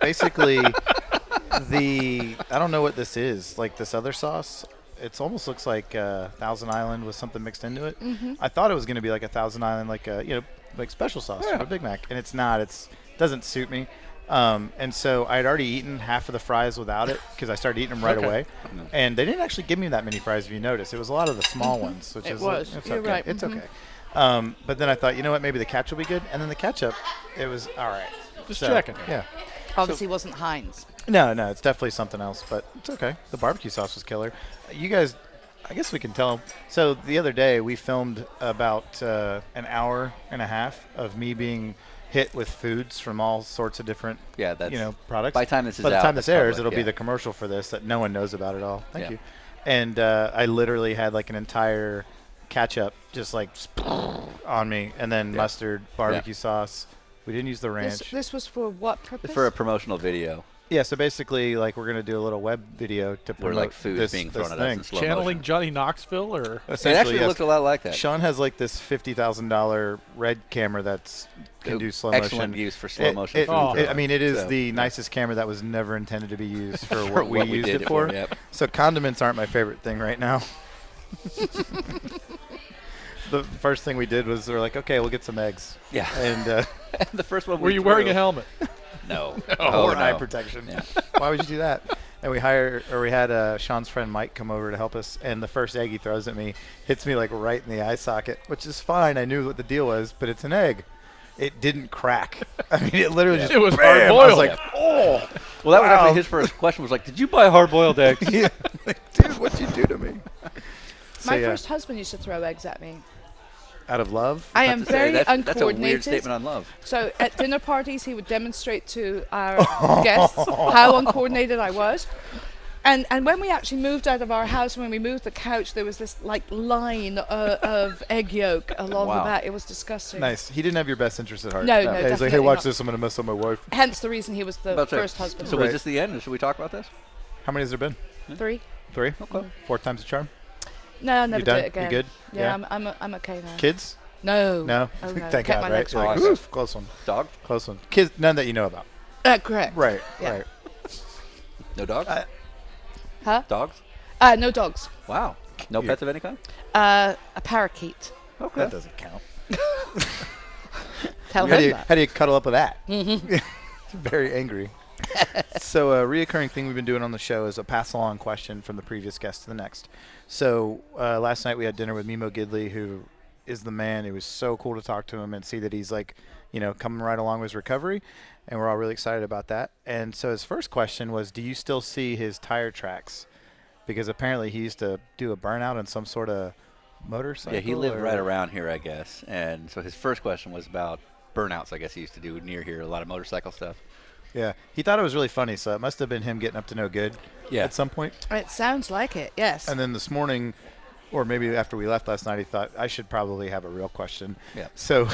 Basically, I don't know what this is. Like this other sauce, it almost looks like Thousand Island with something mixed into it. I thought it was going to be like a Thousand Island, like like special sauce for a Big Mac, and it's not. It doesn't suit me. And so I had already eaten half of the fries without it because I started eating them right away. And they didn't actually give me that many fries, if you notice. It was a lot of the small ones, which It is was. it's You're okay. right. It's okay. But then I thought, you know what, maybe the ketchup will be good. And then the ketchup, it was all right. Just So, checking. Yeah. Obviously, wasn't Heinz. No, it's definitely something else, but it's okay. The barbecue sauce was killer. You guys, I guess we can tell. So the other day we filmed about an hour and a half of me being hit with foods from all sorts of different, products. By the time this is By the out, time this it's airs, public, it'll be yeah. the commercial for this that no one knows about at all. Thank Yeah. you. And I literally had like an entire ketchup just like on me, and then mustard, barbecue sauce. We didn't use the ranch. This was for what purpose? For a promotional video. Yeah, so basically, like, we're gonna do a little web video to Where promote like food this, is being this thrown at us thing. in slow Channeling motion. Johnny Knoxville, or It actually looked a lot like that. Sean has like this $50,000 red camera that's can do slow motion. Excellent use for slow motion. It, food I mean, it is So, the yeah. nicest camera that was never intended to be used for For what we what we used did it for. yep. So condiments aren't my favorite thing right now. The first thing we did was we're like, okay, we'll get some eggs. Yeah. And The first one were you wearing a helmet? No. or no. eye protection. Yeah. Why would you do that? And we had Sean's friend Mike come over to help us, and the first egg he throws at me hits me like right in the eye socket, which is fine. I knew what the deal was, but it's an egg. It didn't crack. I mean, it literally just It was bam! hard-boiled. I was like, Yeah. oh, Well, that was wow. actually his first question. Was like, "Did you buy hard-boiled eggs?" Yeah. Dude, what'd you do to me? So, My yeah, first husband used to throw eggs at me. out of love. I am very that's uncoordinated. a weird statement on love. So at dinner parties, he would demonstrate to our guests how uncoordinated I was. And when we actually moved out of our house, when we moved the couch, there was this like line of egg yolk along Wow. the back. It was disgusting. Nice. He didn't have your best interest at heart. No, Yeah, he's like, definitely hey, watch not. this. I'm gonna mess up my wife. Hence the reason he was the About to say, first husband. So Right. was this the end? Or should we talk about this? How many has there been? 3. 3. Okay. 4 times the charm. No, I'll never You do done? it again. You good? Yeah, I'm okay now. Kids? No. No. Oh, no. Thank Kept God. my Right. legs You're like, crossed. oof, close one. Dog? Close one. Kids, none that you know about. Correct. Right. Yeah. Right. No dogs? Huh? Dogs? No dogs. Wow. No You- pets of any kind? A parakeet. Okay. That doesn't count. Tell How him do you that. how do you cuddle up with that? Very angry. So a reoccurring thing we've been doing on the show is a pass along question from the previous guest to the next. So last night we had dinner with Mimo Gidley, who is the man. It was so cool to talk to him and see that he's like, coming right along with his recovery, and we're all really excited about that. And so his first question was, do you still see his tire tracks? Because apparently he used to do a burnout on some sort of motorcycle. Yeah, he lived or- right around here, I guess. And so his first question was about burnouts, I guess he used to do near here, a lot of motorcycle stuff. Yeah, he thought it was really funny, so it must have been him getting up to no good Yeah. at some point. It sounds like it, yes. And then this morning, or maybe after we left last night, he thought I should probably have a real question. Yeah. So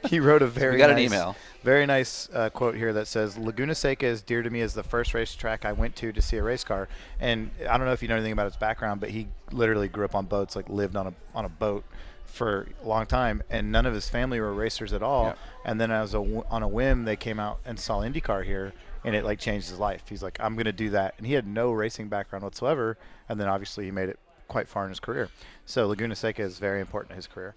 he wrote a very We got an nice, email. very nice quote here that says, Laguna Seca is dear to me as the first racetrack I went to see a race car. And I don't know if you know anything about his background, but he literally grew up on boats, like lived on a boat for a long time, and none of his family were racers at all. Yeah. And then on a whim, they came out and saw IndyCar here, and it like changed his life. He's like, I'm going to do that. And he had no racing background whatsoever, and then obviously he made it quite far in his career. So Laguna Seca is very important to his career.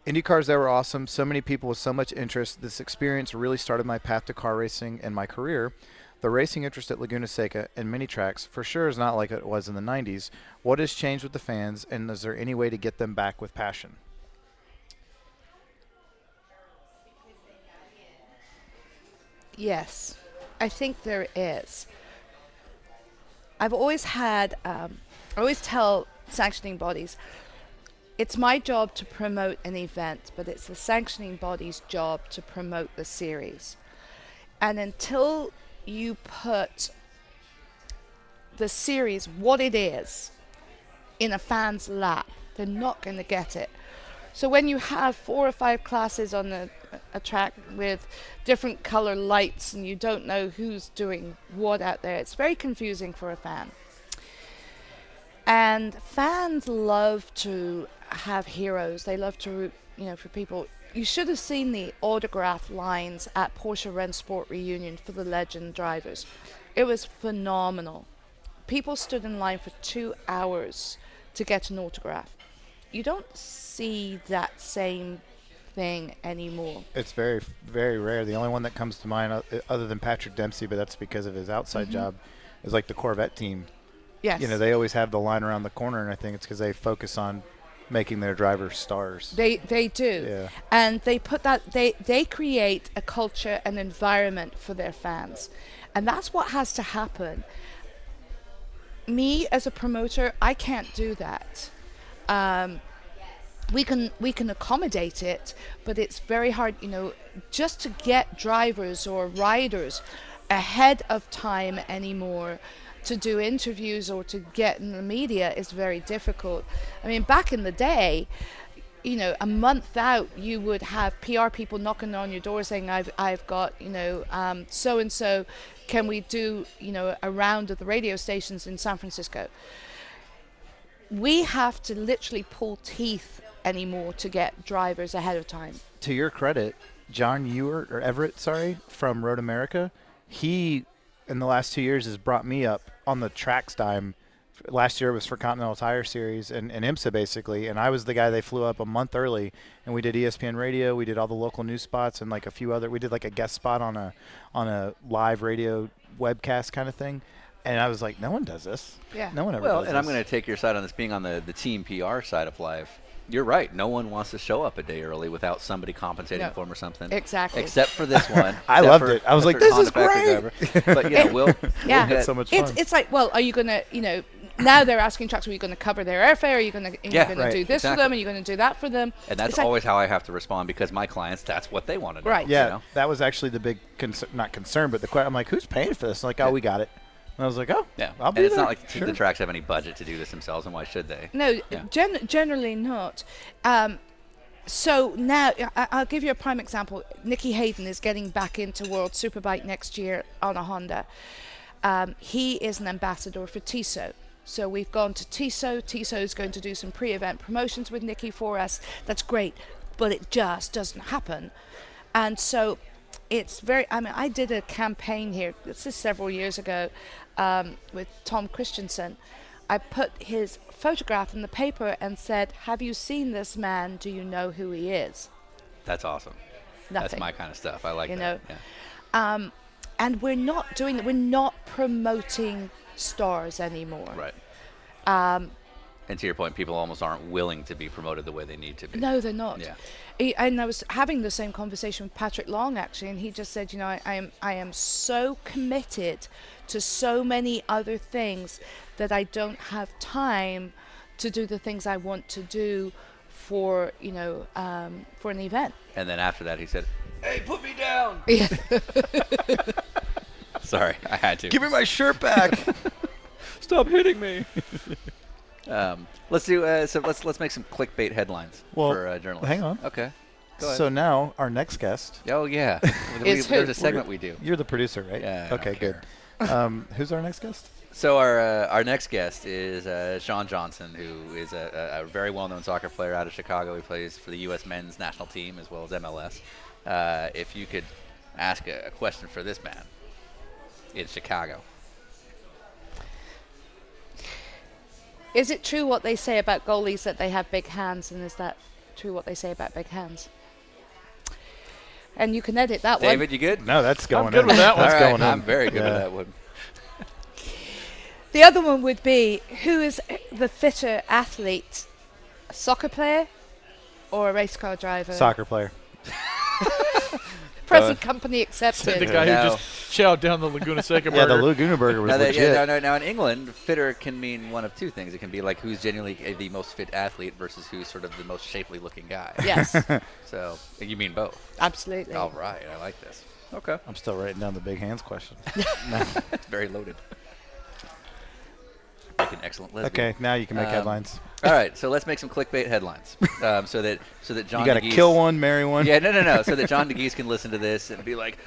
IndyCars there were awesome. So many people with so much interest. This experience really started my path to car racing and my career. The racing interest at Laguna Seca and mini tracks for sure is not like it was in the 90s. What has changed with the fans, and is there any way to get them back with passion? Yes, I think there is. I've always had, I always tell sanctioning bodies, it's my job to promote an event, but it's the sanctioning body's job to promote the series. And until you put the series, what it is, in a fan's lap, they're not going to get it. So when you have 4 or 5 classes on a track with different color lights and you don't know who's doing what out there, it's very confusing for a fan. And fans love to have heroes. They love to, for people. You should have seen the autograph lines at Porsche Rennsport reunion for the legend drivers. It was phenomenal. People stood in line for 2 hours to get an autograph. You don't see that same thing anymore. It's very, very rare. The only one that comes to mind, other than Patrick Dempsey, but that's because of his outside job, is like the Corvette team. Yes. They always have the line around the corner, and I think it's because they focus on making their drivers stars. They do. Yeah. And they put that, they create a culture, an environment for their fans. And that's what has to happen. Me as a promoter, I can't do that. We can accommodate it, but it's very hard, just to get drivers or riders ahead of time anymore to do interviews or to get in the media is very difficult. I mean, back in the day, a month out, you would have PR people knocking on your door saying, I've got, so and so, can we do, a round of the radio stations in San Francisco? We have to literally pull teeth anymore to get drivers ahead of time. To your credit, John Everett, from Road America, he, in the last 2 years, has brought me up on the tracks dime. Last year it was for Continental Tire Series and IMSA basically, and I was the guy they flew up a month early, and we did ESPN radio, we did all the local news spots, and like a few other, we did like a guest spot on a live radio webcast kind of thing, and I was like, no one does this. Yeah. No one ever does Well, this. and I'm going to take your side on this, being on the team PR side of life. You're right. No one wants to show up a day early without somebody compensating for them or something. Exactly. Except for this one. I loved it. I was like, this is Honda factory great. driver. But we'll Yeah. get so much fun. It's like, well, are you going to, now they're asking trucks, are you going to cover their airfare? Are you going to right, do this for them? Are you going to do that for them? And that's It's like- always how I have to respond, because my clients, that's what they want to do. Right. Yeah, that was actually the big not concern, but the question. I'm like, who's paying for this? Like, oh, we got it. And I was like, oh, Yeah. I'll And be it's there. not like Sure. the tracks have any budget to do this themselves, and why should they? No, Yeah. generally not. So now, I'll give you a prime example. Nicky Hayden is getting back into World Superbike next year on a Honda. He is an ambassador for Tissot. So we've gone to Tissot. Tissot is going to do some pre-event promotions with Nicky for us. That's great, but it just doesn't happen. And so it's very, I did a campaign here, this is several years ago, with Tom Christensen. I put his photograph in the paper and said, have you seen this man? Do you know who he is? That's awesome. Nothing. That's my kind of stuff. I like You that. know. Yeah. And we're not doing that. We're not promoting stars anymore. Right. And to your point, people almost aren't willing to be promoted the way they need to be. No, they're not. Yeah. And I was having the same conversation with Patrick Long, actually, and he just said, I am so committed to so many other things that I don't have time to do the things I want to do for an event. And then after that, he said, "Hey, put me down." Yeah. Sorry, I had to. Give me my shirt back. Stop hitting me. Let's do. So let's make some clickbait headlines for journalists. hang on. Okay. Go ahead. So now our next guest. Oh yeah. Is who? There's a segment we do. You're the producer, right? Yeah, I Okay, don't good. Who's our next guest? So our next guest is Sean Johnson, who is a very well-known soccer player out of Chicago. He plays for the U.S. men's national team as well as MLS. If you could ask a question for this man in Chicago. Is it true what they say about goalies that they have big hands, and is that true what they say about big hands? And you can edit that one. David, you good? No, that's going good in. with that one. That's All right, going in. I'm very good Yeah. with that one. The other one would be, who is the fitter athlete, a soccer player or a race car driver? Soccer player. Present company accepted. The guy No. who just chowed down the Laguna Seca Yeah, the burger. Laguna Burger was Now, legit. now in England, fitter can mean one of two things. It can be like who's genuinely the most fit athlete versus who's sort of the most shapely looking guy. Yes, So you mean both? absolutely. All right, I like this. Okay. I'm still writing down the big hands question. It's very loaded. Make an excellent lesbian. Okay, now you can make headlines. All right, so let's make some clickbait headlines, so that John. You got to DeGeese, kill one, marry one. Yeah, no. So that John DeGeese can listen to this and be like,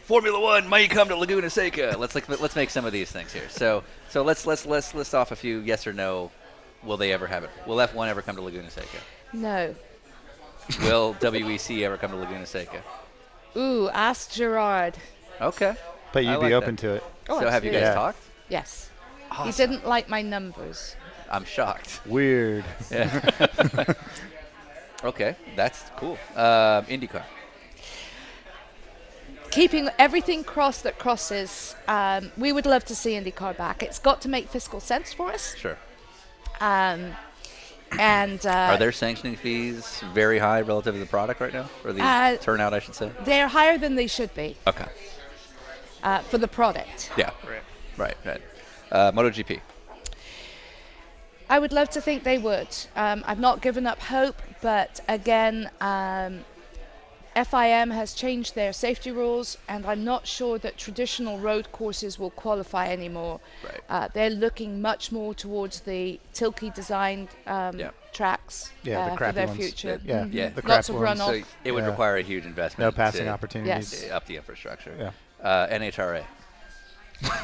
Formula One may come to Laguna Seca. Let's make some of these things here. So let's list off a few yes or no. Will they ever have it? Will F1 ever come to Laguna Seca? No. Will WEC ever come to Laguna Seca? Ooh, ask Gerard. Okay. But you'd I be like open that. to it. Oh, So have you absolutely. guys Yeah. talked? Yes. Awesome. He didn't like my numbers. I'm shocked. Weird. Yeah. Okay, that's cool. IndyCar. Keeping everything crossed that crosses, we would love to see IndyCar back. It's got to make fiscal sense for us. Sure. And Are their sanctioning fees very high relative to the product right now, or the turnout, I should say? they're higher than they should be Okay. for the product. Yeah. Right. MotoGP. I would love to think they would. I've not given up hope, but again, FIM has changed their safety rules, and I'm not sure that traditional road courses will qualify anymore. Right. They're looking much more towards the Tilke designed tracks Yeah, the for crappy their ones. future. Yeah, Yeah. the Lots crap of ones. runoff. So it would Yeah. require a huge investment. No passing to opportunities. Yes. up the infrastructure. Yeah. NHRA.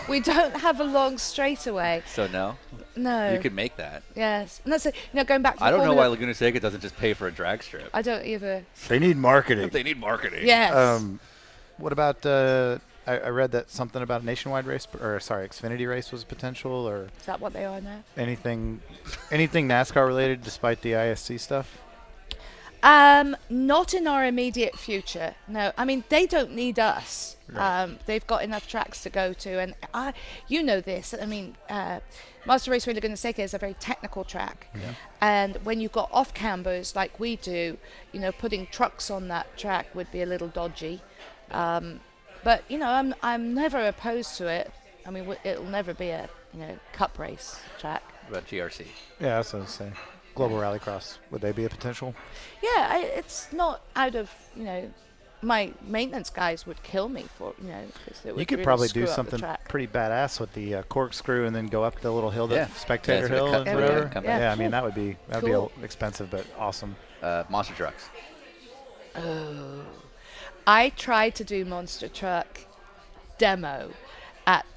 We don't have a long straightaway. So no. No. You could make that. Yes. And that's it. Going back to I don't know Formula- why Laguna Seca doesn't just pay for a drag strip. I don't either. They need marketing. They need marketing. Yes. What about? I read that something about a nationwide race, or sorry, Xfinity race was potential, or Is that what they are now? anything NASCAR related, despite the ISC stuff. Not in our immediate future. No, I mean they don't need us. Right. They've got enough tracks to go to, and you know this. I mean, Mazda Raceway Laguna Seca is a very technical track, and when you've got off cambers like we do, putting trucks on that track would be a little dodgy. But I'm never opposed to it. I mean, it'll never be a cup race track. What about GRC? Yeah, that's what I was saying. Global Rallycross, would they be a potential? Yeah, it's not out of my maintenance guys would kill me for 'cause it would You could really probably screw do up the something track. pretty badass with the corkscrew and then go up the little hill, Yeah. the Spectator Yeah, Hill sort of and cut through whatever. it, come Yeah, back. I mean that'd be Cool. expensive but awesome. Monster trucks. I tried to do monster truck demo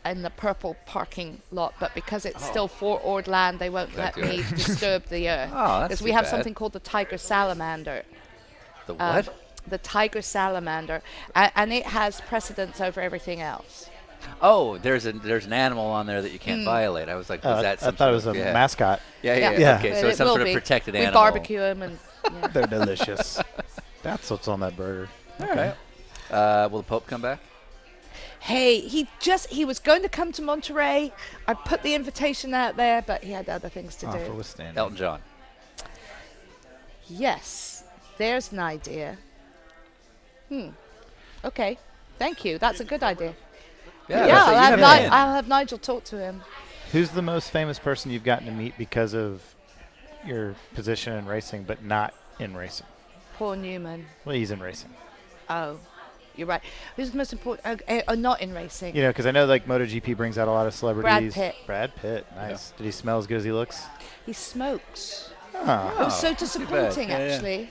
in the purple parking lot, but because it's still Fort Ord land, they won't let Can't do me disturb the earth. Oh, that's Because we too have bad. something called the Tiger Salamander. The what? The Tiger Salamander, and it has precedence over everything else. Oh, there's an animal on there that you can't violate. I was like, was that I some thought it sort was a of, yeah. mascot. Yeah. Yeah. Okay, But so it it's some will sort of be. protected we animal. barbecue them and yeah. They're delicious. That's what's on that burger. All right. Will the Pope come back? Hey, he was going to come to Monterey. I put the invitation out there, but he had other things to Offer do. withstanding. Elton John. Yes, there's an idea. Okay, thank you. That's a good idea. Yeah, Yeah, so you have an I'll have Nigel talk to him. Who's the most famous person you've gotten to meet because of your position in racing, but not in racing? Paul Newman. Well, he's in racing. Oh, you're right. Who's the most important? Not in racing. You know, because I know like MotoGP brings out a lot of celebrities. Pitt. Brad Pitt. Nice. Did he smell as good as he looks? He smokes. Oh. It was so too bad. disappointing, Yeah, yeah. actually.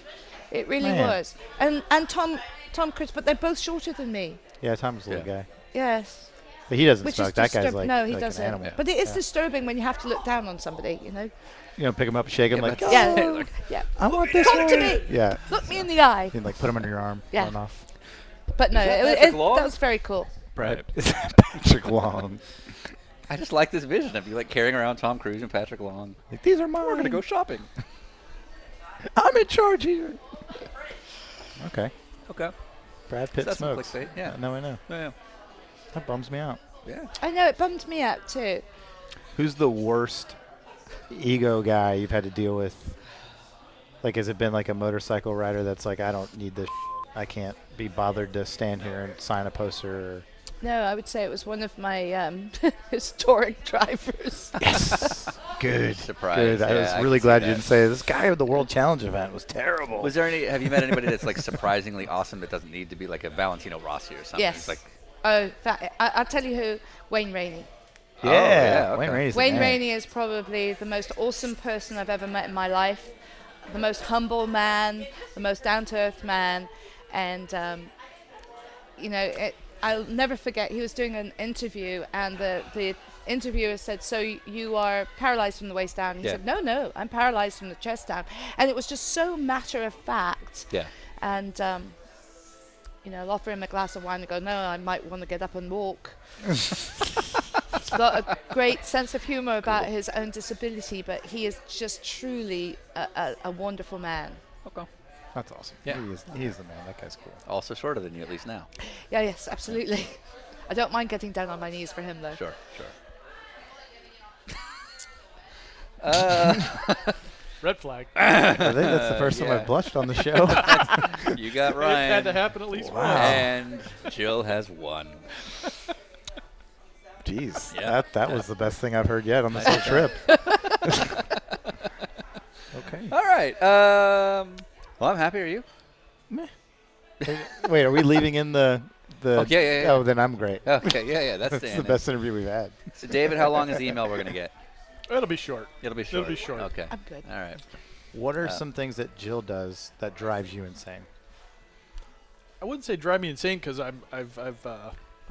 It really Man. was. And Tom Cruise, but they're both shorter than me. Yeah, Tom's a little Yeah. guy. Yes. But he doesn't Which smoke. is That guy's disturbing. like, No, he like doesn't. an animal. But it is Yeah. disturbing when you have to look down on somebody, You know, pick him up, shake him, Yeah, like, but- Yeah. Like, Yeah. I want this Come one. to me. Yeah. Look me in the eye. You can, like put him under your arm. Yeah. Run off. But no, that it, Patrick it, Long? that was very cool. Brad. Patrick Long. I just like this vision of you like carrying around Tom Cruise and Patrick Long. Like, these are mine. We're gonna go shopping. I'm in charge here. Okay. Okay. Brad Pitt That's some smokes. clickbait, yeah. No, I know. Yeah. That bums me out. Yeah. I know, it bummed me out too. Who's the worst ego guy you've had to deal with? Like, has it been like a motorcycle rider that's like, I don't need this. I can't be bothered to stand here and sign a poster. Or No, I would say it was one of my historic drivers. yes. Good. surprise. Good. I Yeah, was I really can see glad that. you didn't say this guy at the World Challenge event was terrible. Was there any? Have you met anybody that's like surprisingly awesome that doesn't need to be like a Valentino Rossi or something? Yes. It's like, Oh, I'll tell you who. Wayne Rainey. Yeah. okay. Wayne Rainey's the Wayne man. Rainey is probably the most awesome person I've ever met in my life. The most humble man, the most down-to-earth man, and I'll never forget. He was doing an interview, and the interviewer said, "So you are paralyzed from the waist down?" He Yeah. said, "No, I'm paralyzed from the chest down." And it was just so matter of fact. yeah. And I'll offer him a glass of wine and go, "No, I might want to get up and walk." He's got a great sense of humor about his own disability, but he is just truly a wonderful man. Okay. That's awesome. Yeah. He is the man. That guy's cool. Also shorter than you, at least now. Yeah, yes, absolutely. I don't mind getting down on my knees for him, though. Sure. Red flag. I think that's the first time yeah. I've blushed on the show. You got It Ryan. had to happen at least Wow. once. And Jill has won. Jeez. Yeah. That was the best thing I've heard yet on this whole trip. Okay. All right. Well, I'm happy. Are you? Wait, are we leaving in the? Oh, yeah. Oh, then I'm great. Okay. Yeah. That's That's the the end. best interview we've had. So, David, how long is the email we're going to get? It'll be short. It'll be short. It'll be short. Okay. I'm good. All right. What are some things that Jill does that drives you insane? I wouldn't say drive me insane because I'm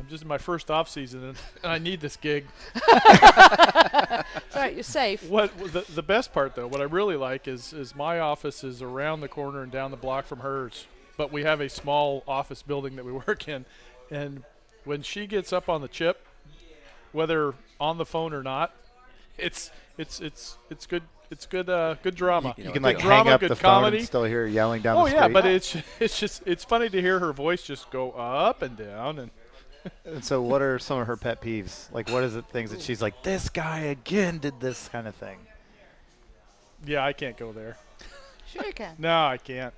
just in my first off season and I need this gig. It's all right, you're safe. What the best part though, what I really like is my office is around the corner and down the block from hers, but we have a small office building that we work in, and when she gets up on the chip, whether on the phone or not, it's good. It's good drama. You can Good like drama, hang up good the phone comedy. and still hear her yelling down Oh the yeah, street. but it's funny to hear her voice just go up and down and. And so what are some of her pet peeves? Like what is it things that she's like, this guy again did this kind of thing? Yeah, I can't go there. Sure you can. No, I can't.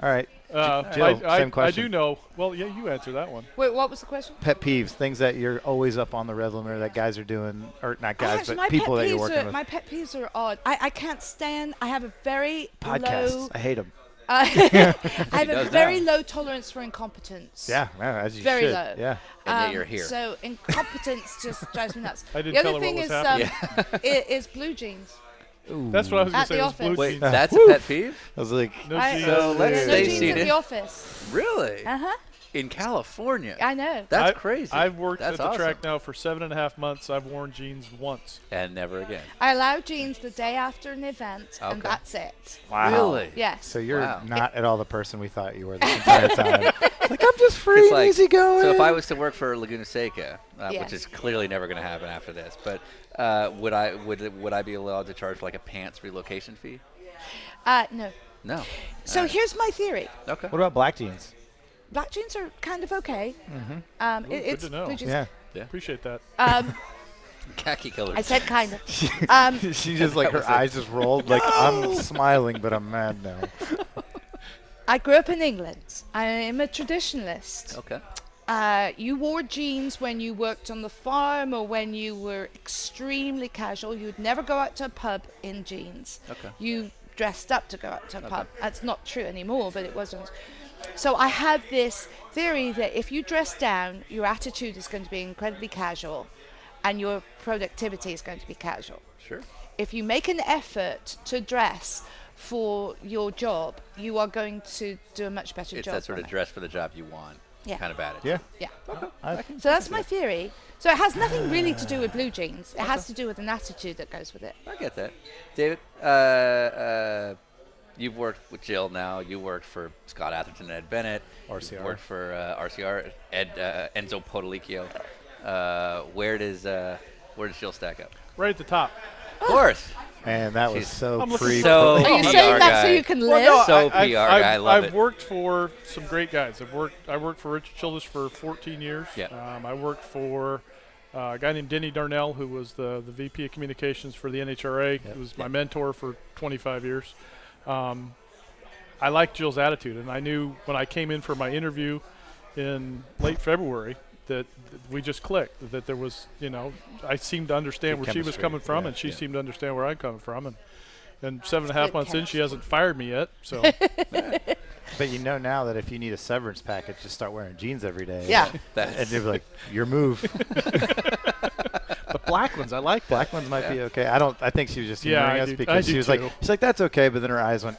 All right. I same question. do know. Well, yeah, you answer that one. Wait, what was the question? Pet peeves, things that you're always up on the red limiter that guys are doing, or not guys, Actually, but people that you're working with. my pet peeves are odd. I can't stand. I have a very Podcasts. low. I hate them. I have does a very now. low tolerance for incompetence. Yeah, as you Very should. low. Yeah. And yet you're here. So incompetence just drives me nuts. I didn't The tell other her what thing was is happening. is blue jeans. That's what I was going At to say. the was blue office. Wait, jeans. that's a pet peeve? I was like, No I- jeans. So let's no stay jeans seated. at the office. Really? Uh huh. In California? I know. That's I- crazy. I've worked That's at the awesome. track now for 7.5 months. I've worn jeans once. And never again. I allow jeans the day after an event, and Okay. that's it. wow. Really? Yes. So you're Wow. not at all the person we thought you were the entire time. Like, I'm just free It's and like, easy going. so if I was to work for Laguna Seca, Yes. which is clearly never going to happen after this, but would I be allowed to charge like a pants relocation fee? No. No. So here's my theory. Okay. What about black jeans? Black jeans are kind of okay. Ooh, good It's to know. blue jeans. Yeah. Appreciate that. Khaki colors. I said kind of. She just like her eyes just rolled. Like I'm smiling, but I'm mad now. I grew up in England. I am a traditionalist. Okay. You wore jeans when you worked on the farm or when you were extremely casual. You'd never go out to a pub in jeans. Okay. You dressed up to go out to a pub. That's not true anymore, but it wasn't. So I have this theory that if you dress down, your attitude is going to be incredibly casual and your productivity is going to be casual. Sure. If you make an effort to dress for your job, you are going to do a much better It's job. that sort on of it. dress for the job you want. Yeah. Kind of attitude. Yeah. Yeah. So that's my theory. So it has nothing really to do with blue jeans. It has to do with an attitude that goes with it. I get that. David, you've worked with Jill now. You worked for Scott Atherton and Ed Bennett. RCR. You've worked for RCR, Enzo Potolicchio. Where does Jill stack up? Right at the top. Of course. And that was She's- so I'm looking pre. So Are you PR saying that so guy. you can live? Well, no, So PR guy, I love I've it. worked for some great guys. I worked for Richard Childress for 14 years. Yeah. I worked for a guy named Denny Darnell, who was the VP of Communications for the NHRA. He was my mentor for 25 years. I liked Jill's attitude, and I knew when I came in for my interview in late February that we just clicked. That there was, I seemed to understand Good where she was chemistry. coming from, Yeah, and she yeah. seemed to understand where I'm coming from. And 7.5 good months in, she chemistry. hasn't fired me yet. So But you know now that if you need a severance package, just start wearing jeans every day. Yeah. And they'll be like, your move. but black ones, I like that. Black ones might be okay. I think she was just Yeah, humoring I us do- because I she do was too. like, she's like, that's okay. But then her eyes went.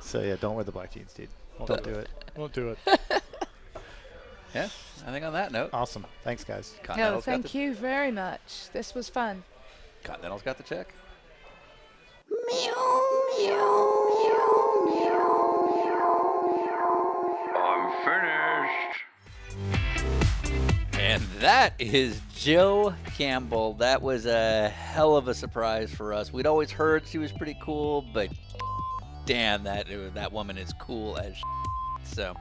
So yeah, don't wear the black jeans, dude. Don't do it. Won't do it. Yeah, I think on that note, Awesome. Thanks, guys. No, Continental's got thank the, you very much. This was fun. Continental's got the check. I'm finished. And that is Gill Campbell. That was a hell of a surprise for us. We'd always heard she was pretty cool, but damn, that woman is cool as So,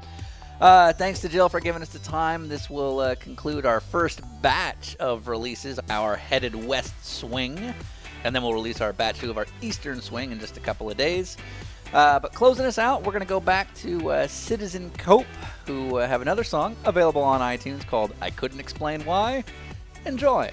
thanks to Gill for giving us the time. This will conclude our first batch of releases, our headed west swing. And then we'll release our batch 2 of our eastern swing in just a couple of days. But closing us out, we're going to go back to Citizen Cope, who have another song available on iTunes called I Couldn't Explain Why. Enjoy.